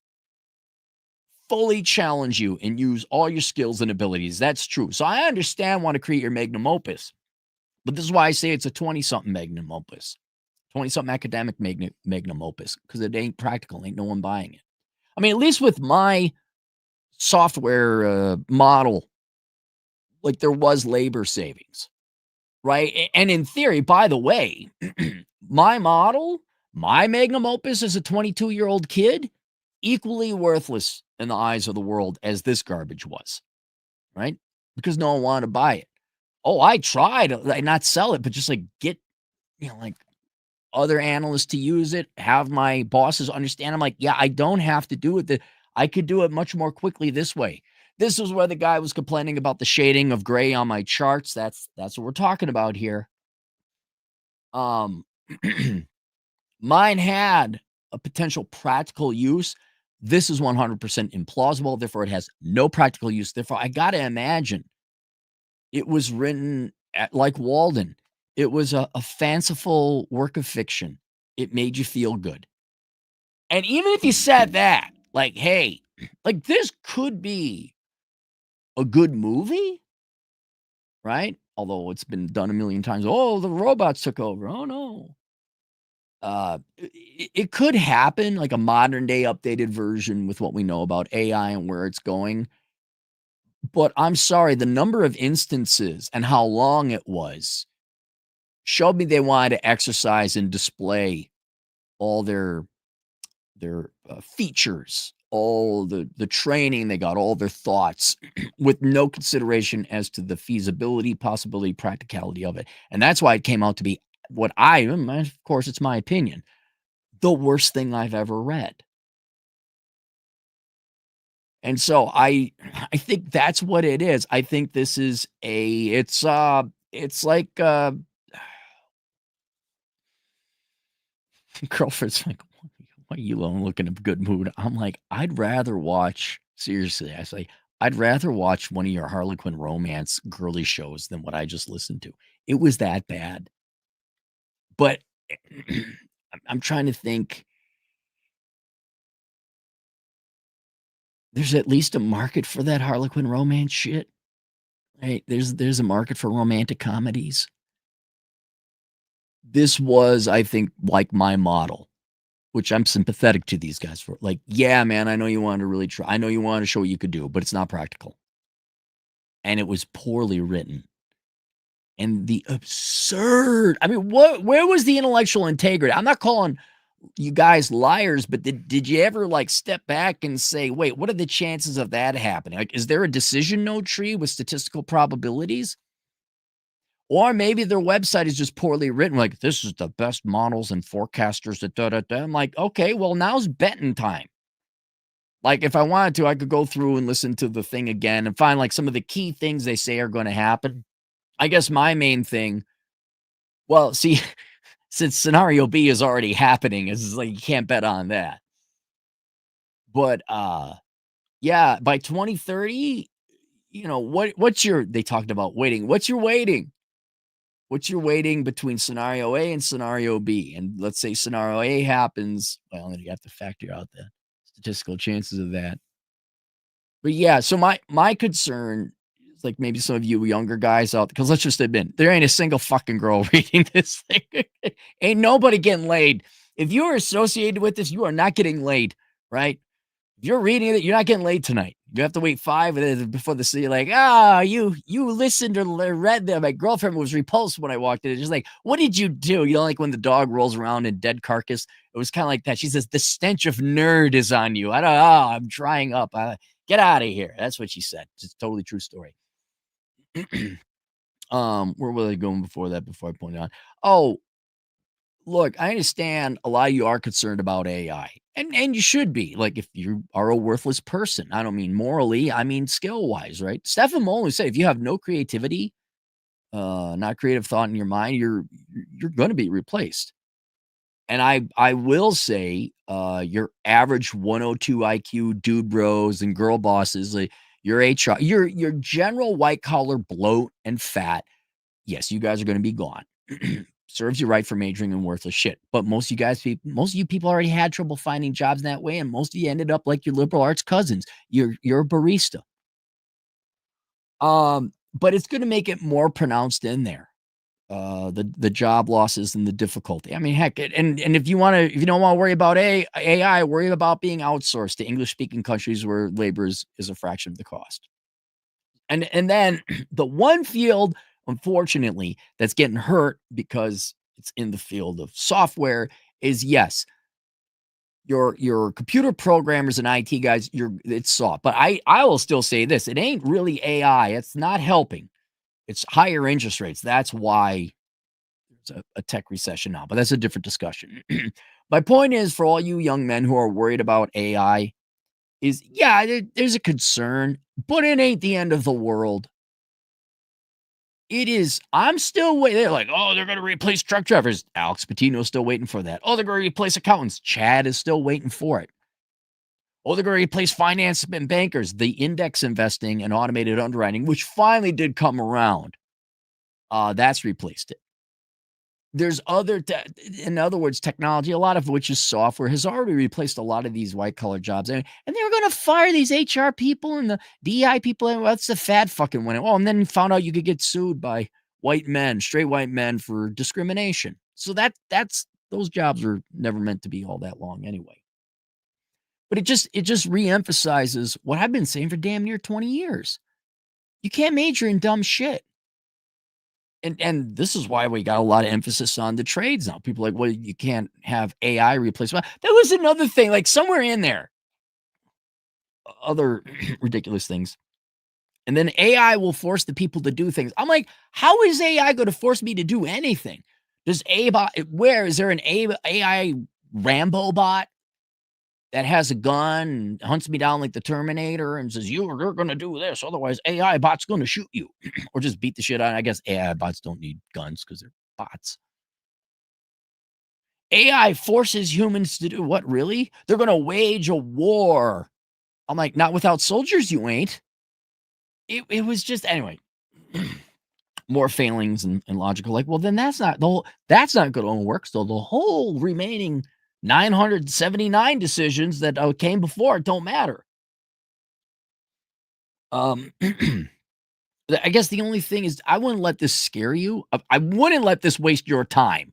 fully challenge you and use all your skills and abilities. That's true. So I understand want to create your magnum opus, but this is why I say it's a 20-something magnum opus, 20-something academic magnum opus, because it ain't practical. Ain't no one buying it. I mean, at least with my software model, like there was labor savings, right? And in theory, by the way, my model, my magnum opus as a 22-year-old kid, equally worthless in the eyes of the world as this garbage was, right? Because no one wanted to buy it. Oh, I tried to not sell it, but just like get, like other analysts to use it, have my bosses understand. I'm like, yeah, I don't have to do it. I could do it much more quickly this way. This is where the guy was complaining about the shading of gray on my charts. That's what we're talking about here. Mine had a potential practical use. This is 100% implausible. Therefore, it has no practical use. Therefore, I got to imagine it was written like Walden. It was a fanciful work of fiction. It made you feel good. And even if you said that, like, hey, like this could be a good movie, right? Although it's been done a million times. Oh, the robots took over. Oh, no. It could happen, like a modern day updated version with what we know about AI and where it's going. But I'm sorry, the number of instances and how long it was showed me they wanted to exercise and display all their features, all the training they got, all their thoughts with no consideration as to the feasibility, possibility, practicality of it. And that's why it came out to be what of course, it's my opinion, the worst thing I've ever read. And so I think that's what it is. I think this is it's like girlfriend's like, why are you looking in a good mood? I'm like, I'd rather watch, seriously, I say, I'd rather watch one of your Harlequin romance girly shows than what I just listened to. It was that bad. But I'm trying to think. There's at least a market for that Harlequin romance shit, right? There's a market for romantic comedies. This was, I think, like my model, which I'm sympathetic to these guys for. Like, yeah, man, I know you want to really try. I know you want to show what you could do, but it's not practical. And it was poorly written. And the absurd, I mean, where was the intellectual integrity? I'm not calling you guys liars, but did you ever like step back and say, wait, what are the chances of that happening? Like, is there a decision node tree with statistical probabilities? Or maybe their website is just poorly written, like this is the best models and forecasters. I'm like, okay, well, now's betting time. Like, if I wanted to, I could go through and listen to the thing again and find like some of the key things they say are going to happen. I guess my main thing, well, see, since scenario B is already happening, it's like you can't bet on that. But yeah, by 2030, what's your they talked about waiting. What's your waiting? What's your waiting between scenario A and scenario B? And let's say scenario A happens, well, then you have to factor out the statistical chances of that. But yeah, so my concern is like maybe some of you younger guys out, because let's just admit there ain't a single fucking girl reading this thing. Ain't nobody getting laid. If you are associated with this, you are not getting laid, right? If you're reading it, you're not getting laid tonight. You have to wait 5 before the city. Like, you listened or read them. My girlfriend was repulsed when I walked in. It's just like, what did you do? Like when the dog rolls around in dead carcass. It was kind of like that. She says, the stench of nerd is on you. I don't know. I'm drying up. Get out of here. That's what she said. It's a totally true story. Where was I going before that? Before I pointed out, oh, look, I understand a lot of you are concerned about AI, and you should be. Like, if you are a worthless person, I don't mean morally, I mean skill wise, right? Stephen Mullen said, if you have no creativity, not creative thought in your mind, you're going to be replaced. And I will say, your average 102 IQ dude bros and girl bosses, like your HR, your general white collar bloat and fat. Yes, you guys are going to be gone. Serves you right for majoring in worthless shit. But most of you people already had trouble finding jobs in that way, and most of you ended up like your liberal arts cousins. You're a barista. But it's going to make it more pronounced in there. The job losses and the difficulty. I mean, heck, and if you don't want to worry about AI, worry about being outsourced to English speaking countries where labor is a fraction of the cost. And then the one field, unfortunately, that's getting hurt because it's in the field of software is, yes, your computer programmers and IT guys, it's soft. But I will still say this, it ain't really AI. It's not helping. It's higher interest rates. That's why there's a tech recession now, but that's a different discussion. My point is, for all you young men who are worried about AI, is yeah, there's a concern, but it ain't the end of the world. It is. I'm still waiting. They're like, oh, they're going to replace truck drivers. Alex Patino's still waiting for that. Oh, they're going to replace accountants. Chad is still waiting for it. Oh, they're going to replace finance and bankers. The index investing and automated underwriting, which finally did come around, that's replaced it. There's in other words, technology, a lot of which is software, has already replaced a lot of these white collar jobs. And they were going to fire these HR people and the DEI people. And that's the fad fucking went. Oh, and then found out you could get sued by white men, straight white men, for discrimination. So that's those jobs were never meant to be all that long anyway. But it just reemphasizes what I've been saying for damn near 20 years. You can't major in dumb shit. And this is why we got a lot of emphasis on the trades now. People are like, well, you can't have AI replace. Well, that was another thing, like somewhere in there, other ridiculous things. And then AI will force the people to do things. I'm like, how is AI going to force me to do anything? Does where is there an AI Rambo bot that has a gun and hunts me down like the Terminator and says, you're going to do this, otherwise AI bot's going to shoot you, or just beat the shit out. I guess AI bots don't need guns because they're bots. AI forces humans to do what? Really? They're going to wage a war. I'm like, not without soldiers, you ain't. it was just anyway. More failings and logical. Like, well, then that's not going to work. So the whole remaining 979 decisions that came before don't matter. I guess the only thing is I wouldn't let this scare you. I wouldn't let this waste your time.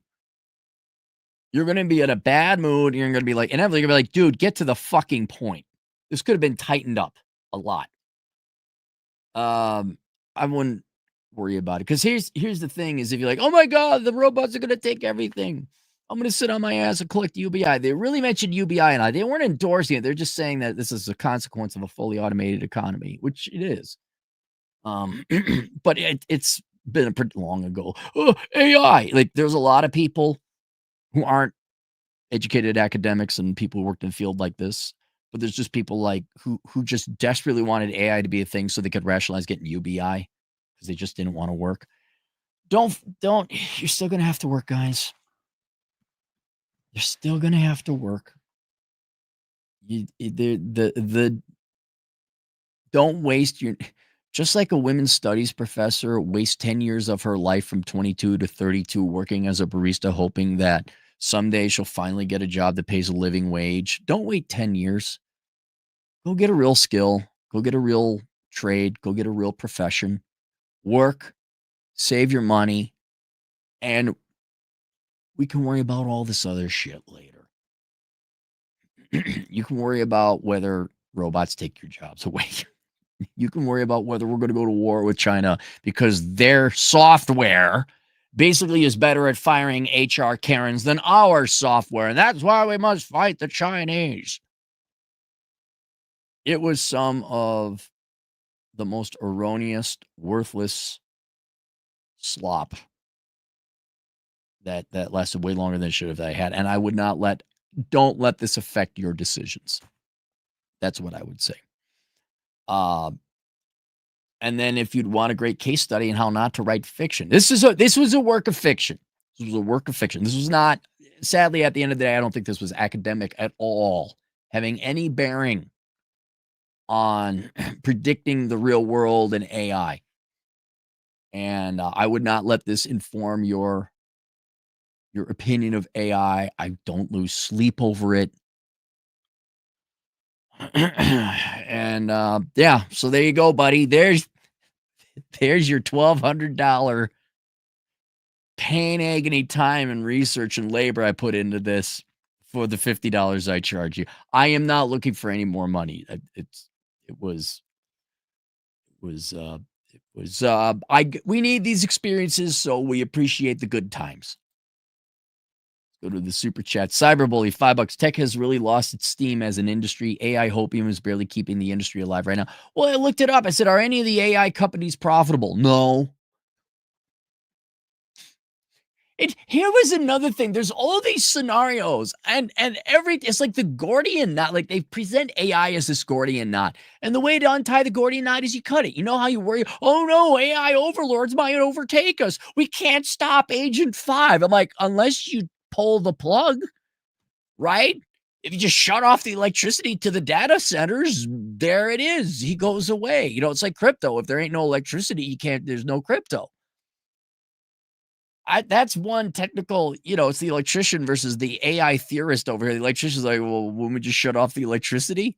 You're going to be in a bad mood. You're going to be like, inevitably, you're going to be like, dude, get to the fucking point. This could have been tightened up a lot. I wouldn't worry about it. Because here's the thing is if you're like, oh my God, the robots are going to take everything. I'm going to sit on my ass and collect UBI. They really mentioned UBI and I. They weren't endorsing it. They're just saying that this is a consequence of a fully automated economy, which it is. But it's been pretty long ago. Oh, AI. Like there's a lot of people who aren't educated academics and people who worked in a field like this. But there's just people like who just desperately wanted AI to be a thing so they could rationalize getting UBI because they just didn't want to work. Don't. You're still gonna have to work, guys. You're still gonna have to work. Don't waste your. Just like a women's studies professor wastes 10 years of her life from 22 to 32 working as a barista, hoping that someday she'll finally get a job that pays a living wage. Don't wait 10 years. Go get a real skill. Go get a real trade. Go get a real profession. Work. Save your money. And we can worry about all this other shit later. You can worry about whether robots take your jobs away. You can worry about whether we're going to go to war with China because their software basically is better at firing HR Karens than our software. And that's why we must fight the Chinese. It was some of the most erroneous, worthless slop that lasted way longer than it should have that I had. And I would not don't let this affect your decisions. That's what I would say. And then if you'd want a great case study on how not to write fiction, this was a work of fiction. This was a work of fiction. This was not, sadly, at the end of the day, I don't think this was academic at all, having any bearing on predicting the real world and AI. And I would not let this inform your opinion of AI. I don't lose sleep over it. And yeah, so there you go, buddy. There's your $1,200 pain, agony, time, and research and labor I put into this for the $50 I charge you. I am not looking for any more money. We need these experiences, so we appreciate the good times. Go to the super chat. Cyberbully, $5. Tech has really lost its steam as an industry. AI hopium is barely keeping the industry alive right now. Well, I looked it up. I said, are any of the AI companies profitable? No. Here was another thing. There's all these scenarios, and it's like the Gordian knot. Like they present AI as this Gordian knot, and the way to untie the Gordian knot is you cut it. You know how you worry? Oh no, AI overlords might overtake us. We can't stop Agent 5. I'm like, unless you pull the plug, right? If you just shut off the electricity to the data centers, there it is. He goes away. It's like crypto. If there ain't no electricity, there's no crypto. That's one technical, it's the electrician versus the AI theorist over here. The electrician's like, well, when we just shut off the electricity?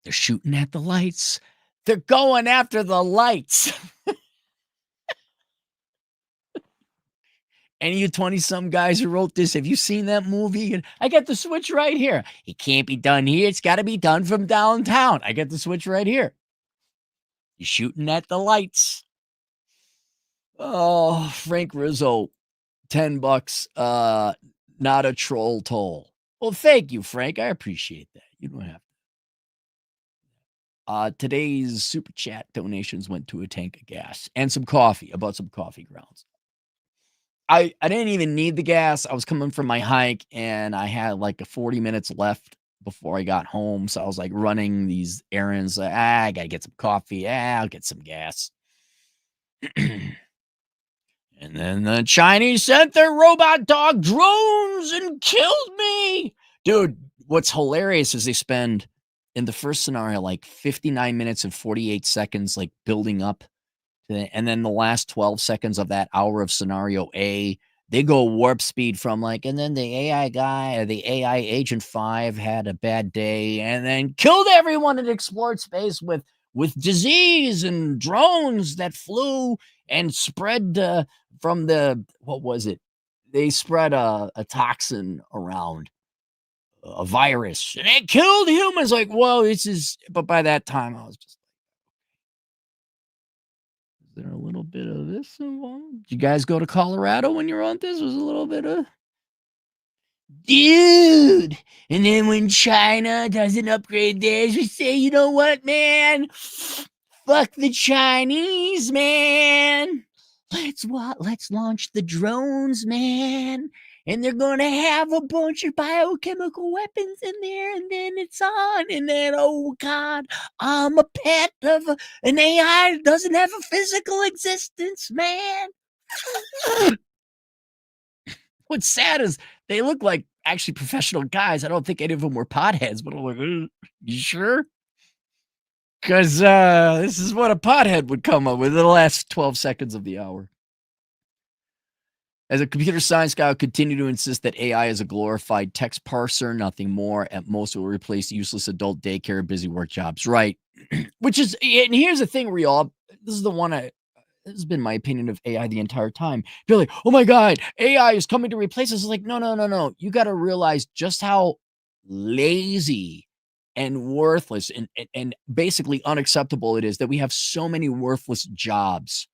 They're shooting at the lights. They're going after the lights. Any of you 20-some guys who wrote this, have you seen that movie? And I got the switch right here. It can't be done here. It's got to be done from downtown. I got the switch right here. You're shooting at the lights. Oh, Frank Rizzo, $10. Not a troll toll. Well, thank you, Frank. I appreciate that. You don't have to. Today's super chat donations went to a tank of gas and some coffee. I bought some coffee grounds. I didn't even need the gas. I was coming from my hike and I had like 40 minutes left before I got home. So I was like running these errands. I got to get some coffee. I'll get some gas. And then the Chinese sent their robot dog drones and killed me. Dude, what's hilarious is they spend in the first scenario, like 59 minutes and 48 seconds, like building up to and then the last 12 seconds of that hour of scenario A, they go warp speed from like, and then the AI guy or the AI agent 5 had a bad day and then killed everyone and explored space with disease and drones that flew and spread from the what was it? They spread a toxin around a virus and it killed humans. Like, whoa, this is. But by that time, I was just, is there a little bit of this involved? Did you guys go to Colorado when you were on this? Was a little bit of dude. And then when China doesn't upgrade theirs, we say, you know what, man? Fuck the Chinese, man. Let's launch the drones, man. And they're gonna have a bunch of biochemical weapons in there, and then it's on. And then, oh God, I'm a pet of an AI that doesn't have a physical existence, man. What's sad is they look like actually professional guys. I don't think any of them were potheads, but I'm like, you sure? Because this is what a pothead would come up with in the last 12 seconds of the hour. As a computer science guy, I'll continue to insist that AI is a glorified text parser, nothing more. At most, it will replace useless adult daycare, busy work jobs. Right. Which is, and here's the thing, this is the one this has been my opinion of AI the entire time. They're like, oh my God, AI is coming to replace us. It's like, no. You got to realize just how lazy and worthless and basically unacceptable it is that we have so many worthless jobs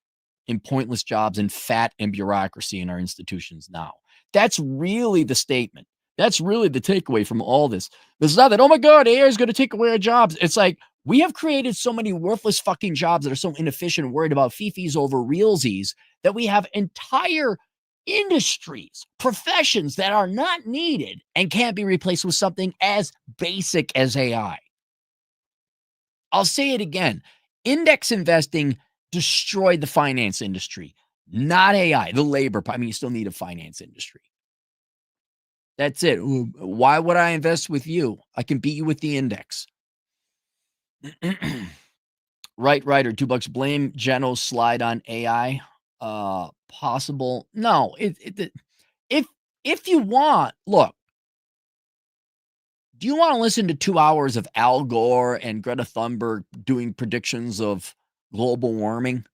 and pointless jobs and fat and bureaucracy in our institutions now. That's really the statement. That's really the takeaway from all this. It's not that, oh my God, AI is going to take away our jobs. It's like, we have created so many worthless fucking jobs that are so inefficient and worried about fifis over realsies that we have entire industries, professions that are not needed and can't be replaced with something as basic as AI. I'll say it again. Index investing destroyed the finance industry, not AI, the labor. I mean, you still need a finance industry. That's it. Why would I invest with you? I can beat you with the index. Right, or $2. Blame Geno's slide on AI. Possible. No, if you want, look, do you want to listen to 2 hours of Al Gore and Greta Thunberg doing predictions of global warming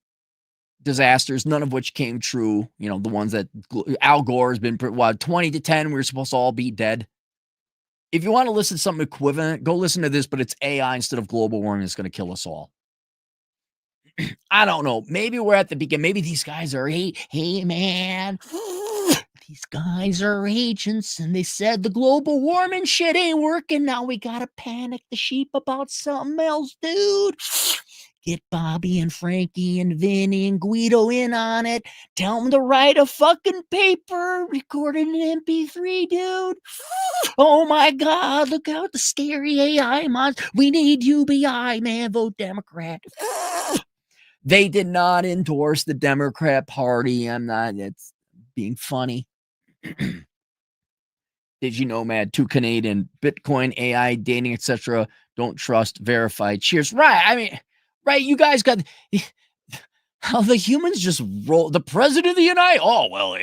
disasters, none of which came true? You know, the ones that Al Gore has been, 20 to 10, we were supposed to all be dead. If you want to listen to something equivalent, go listen to this, but it's AI instead of global warming that's going to kill us all. I don't know. Maybe we're at the beginning. Maybe these guys are, hey, man, these guys are agents and they said the global warming shit ain't working. Now we got to panic the sheep about something else, dude. Get Bobby and Frankie and Vinny and Guido in on it. Tell them to write a fucking paper, record an MP3, dude. Oh my God, look out the scary AI monster. We need UBI, man. Vote Democrat. They did not endorse the Democrat Party. It's being funny. Did you know, Mad? 2 Canadian, Bitcoin, AI, dating, etc. Don't trust, verify. Cheers. Right. I mean, right. You guys got how the humans just roll. The president of the United. Oh, well,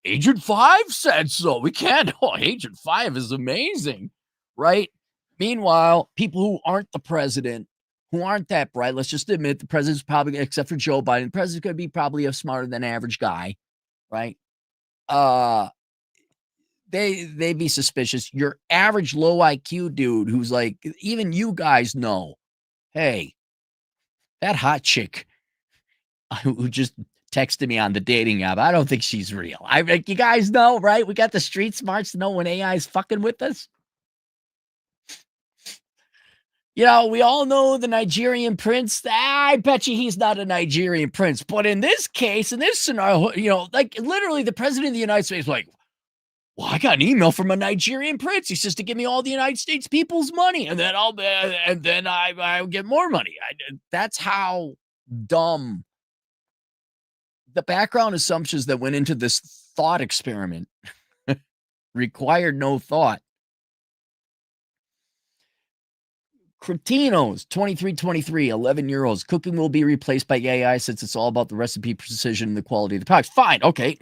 Agent 5 said so. We can't. Oh, Agent 5 is amazing. Right. Meanwhile, people who aren't the president, who aren't that bright, let's just admit the president's probably, except for Joe Biden, the president's going to be probably a smarter than average guy. Right. They'd be suspicious. Your average low IQ dude who's like, even you guys know, hey, that hot chick who just texted me on the dating app, I don't think she's real. I like, you guys know, right? We got the street smarts to know when AI is fucking with us. You know, we all know the Nigerian prince. I bet you he's not a Nigerian prince. But in this case, in this scenario, you know, like literally the president of the United States, like, well, I got an email from a Nigerian prince. He says to give me all the United States people's money, and then I'll get more money. That's how dumb the background assumptions that went into this thought experiment required no thought. Cretinos, 2323, 11 euros. Cooking will be replaced by AI since it's all about the recipe precision and the quality of the product. Fine. Okay.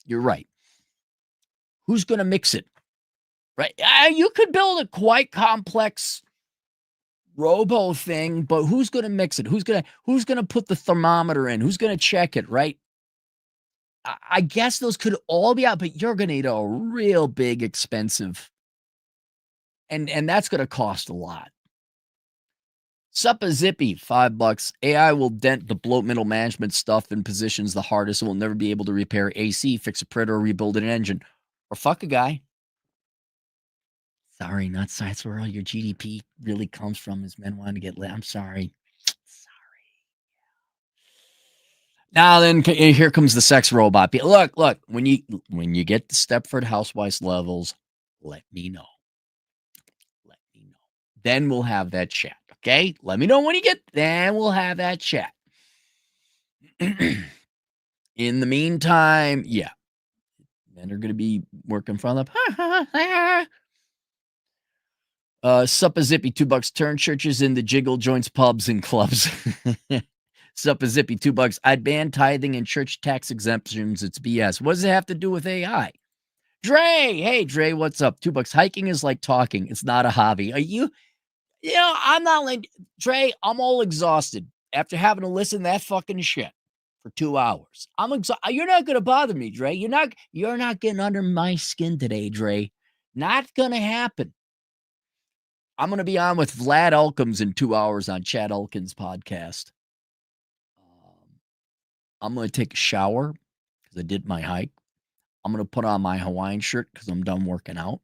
You're right. Who's going to mix it? Right. You could build a quite complex robo thing, but who's going to mix it? Who's going to put the thermometer in? Who's going to check it? Right. I guess those could all be out, but you're going to need a real big, expensive, and that's going to cost a lot. Suppa Zippy, $5. AI will dent the bloat middle management stuff in positions the hardest and will never be able to repair AC, fix a printer, or rebuild an engine. Or fuck a guy. Sorry, not sorry. That's where all your GDP really comes from is men wanting to get lit. I'm sorry. Now then, here comes the sex robot. Look, when you get the Stepford Housewives levels, let me know. Then we'll have that chat. Okay? Let me know when you get, then we'll have that chat. In the meantime, yeah. Men are going to be working from the Suppa Zippy, $2. Turn churches into jiggle joints, pubs, and clubs. Suppa Zippy, $2. I'd ban tithing and church tax exemptions. It's BS. What does it have to do with AI? Dre, hey Dre, what's up? $2. Hiking is like talking. It's not a hobby. Are you? I'm not like Dre. I'm all exhausted after having to listen to that fucking shit for 2 hours. I'm exhausted. You're not gonna bother me, Dre. You're not getting under my skin today, Dre. Not gonna happen. I'm gonna be on with Vlad Elkins in 2 hours on Chad Elkins' podcast. I'm gonna take a shower because I did my hike. I'm gonna put on my Hawaiian shirt because I'm done working out.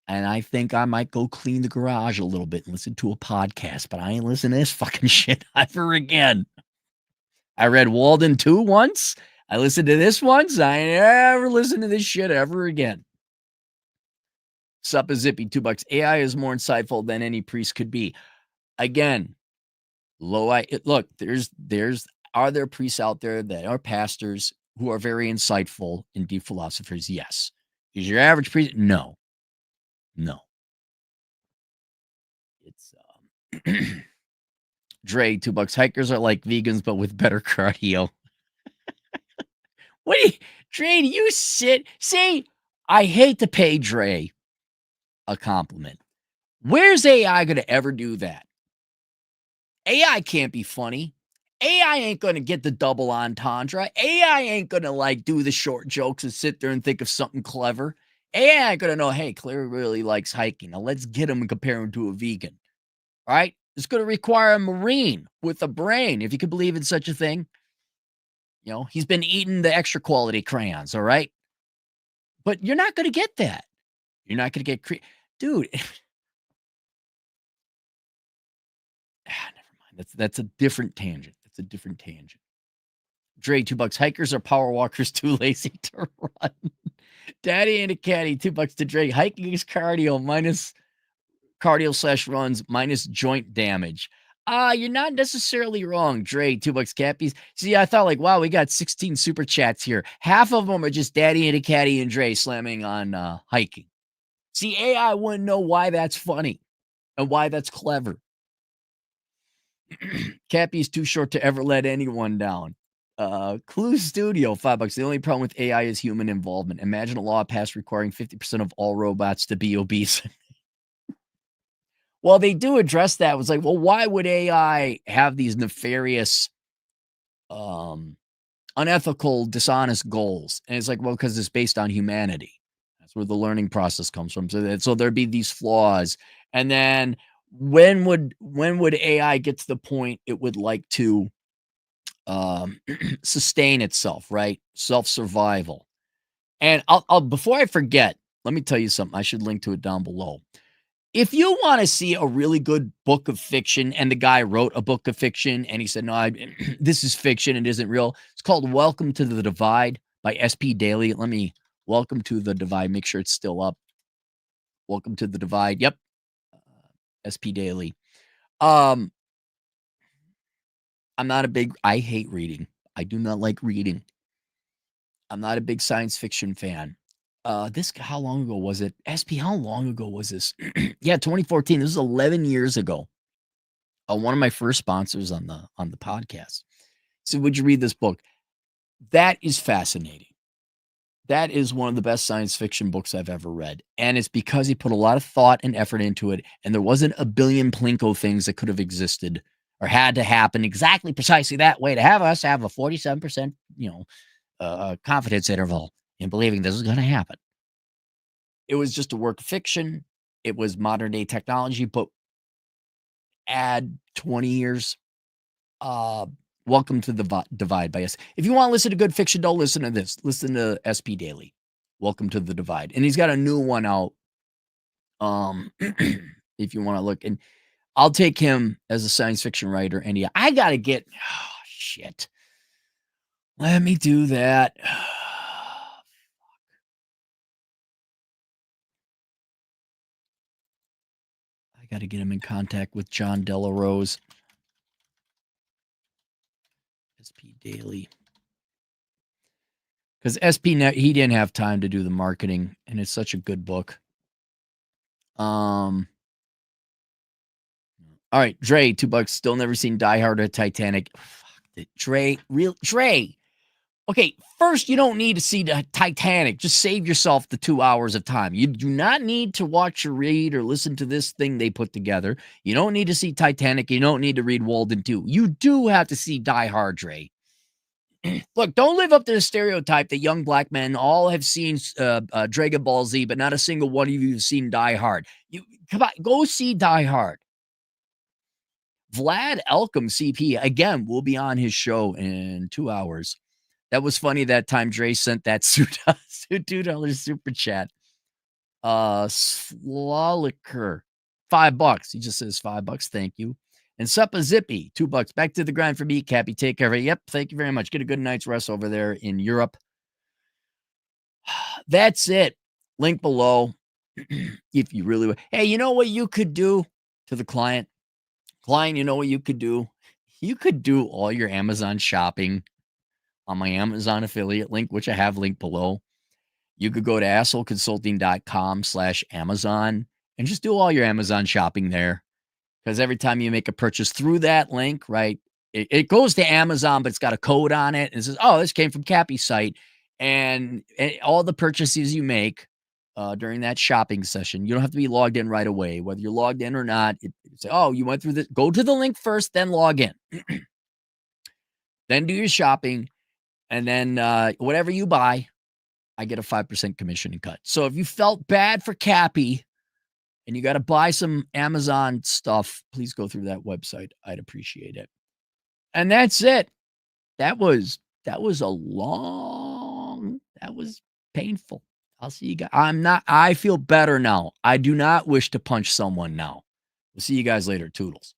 And I think I might go clean the garage a little bit and listen to a podcast, but I ain't listening to this fucking shit ever again. I read Walden Two once. I listened to this once. I never listen to this shit ever again. Suppa Zippy, $2. AI is more insightful than any priest could be. Again, look, are there priests out there that are pastors who are very insightful and deep philosophers? Yes. Is your average priest? No. It's Dre, $2. Hikers are like vegans, but with better cardio. What do you, Dre? Do you sit? See, I hate to pay Dre a compliment. Where's AI going to ever do that? AI can't be funny. AI ain't going to get the double entendre. AI ain't going to like do the short jokes and sit there and think of something clever. AI ain't going to know, hey, Claire really likes hiking. Now let's get him and compare him to a vegan. All right? It's going to require a Marine with a brain, if you could believe in such a thing. He's been eating the extra quality crayons, all right? But you're not going to get that. You're not going to get dude. Never mind. That's a different tangent. Dre, $2. Hikers are power walkers too lazy to run. Daddy and a caddy, $2 to Dre. Hiking is cardio minus cardio/runs minus joint damage. You're not necessarily wrong, Dre. $2 cappies. See, I thought wow, we got 16 super chats here. Half of them are just Daddy and a caddy and Dre slamming on hiking. See, AI wouldn't know why that's funny and why that's clever. Cappy's too short to ever let anyone down. Clue Studio, $5. The only problem with AI is human involvement. Imagine a law passed requiring 50% of all robots to be obese. Well, they do address that. It was like, well, why would AI have these nefarious, unethical, dishonest goals? And it's like, well, because it's based on humanity. That's where the learning process comes from. So there'd be these flaws. And then when would AI get to the point it would like to sustain itself, right? Self-survival. And I'll before I forget, let me tell you something. I should link to it down below. If you want to see a really good book of fiction, and the guy wrote a book of fiction, and he said, no, this is fiction, it isn't real. It's called Welcome to the Divide by SP Daily. Welcome to the Divide. Make sure it's still up. Welcome to the Divide. Yep. SP Daily. I hate reading. I do not like reading. I'm not a big science fiction fan. How long ago was it? SP, how long ago was this? Yeah, 2014. This is 11 years ago. one of my first sponsors on the podcast. So would you read this book? That is fascinating. That is one of the best science fiction books I've ever read. And it's because he put a lot of thought and effort into it. And there wasn't a billion plinko things that could have existed or had to happen exactly precisely that way to have us have a 47%, confidence interval in believing this is going to happen. It was just a work of fiction. It was modern day technology, but add 20 years. Welcome to the Divide by us. If you want to listen to good fiction, don't listen to this. Listen to SP Daily. Welcome to the Divide. And he's got a new one out. If you want to look, and I'll take him as a science fiction writer. And yeah, I got to get, shit. Let me do that. I got to get him in contact with John Delarose. SP Daily. Because he didn't have time to do the marketing, and it's such a good book. All right, Dre, $2. Still never seen Die Hard or Titanic. Fuck, Dre. Okay, first, you don't need to see the Titanic. Just save yourself the 2 hours of time. You do not need to watch or read or listen to this thing they put together. You don't need to see Titanic. You don't need to read Walden Two. You do have to see Die Hard, Dre. Look, don't live up to the stereotype that young black men all have seen Dragon Ball Z, but not a single one of you have seen Die Hard. Come on, go see Die Hard. Vlad Elcom CP, again, will be on his show in 2 hours. That was funny that time Dre sent that $2 super chat. Sloliker, $5. He just says $5. Thank you. And Suppa Zippy, $2. Back to the grind for me, Cappy. Take care of it. Yep, thank you very much. Get a good night's rest over there in Europe. That's it. Link below. If you really, hey, you know what you could do to the client? Client, you know what you could do? You could do all your Amazon shopping on my Amazon affiliate link, which I have linked below. You could go to assholeconsulting.com/Amazon and just do all your Amazon shopping there. Because every time you make a purchase through that link, right, it goes to Amazon, but it's got a code on it. And it says, oh, this came from Cappy's site. And all the purchases you make during that shopping session, you don't have to be logged in right away. Whether you're logged in or not, it say, oh, you went through this. Go to the link first, then log in. Then do your shopping. And then whatever you buy, I get a 5% commission and cut. So if you felt bad for Cappy and you got to buy some Amazon stuff, please go through that website. I'd appreciate it. And that's it. That was that was painful. I'll see you guys. I feel better now. I do not wish to punch someone now. We'll see you guys later. Toodles.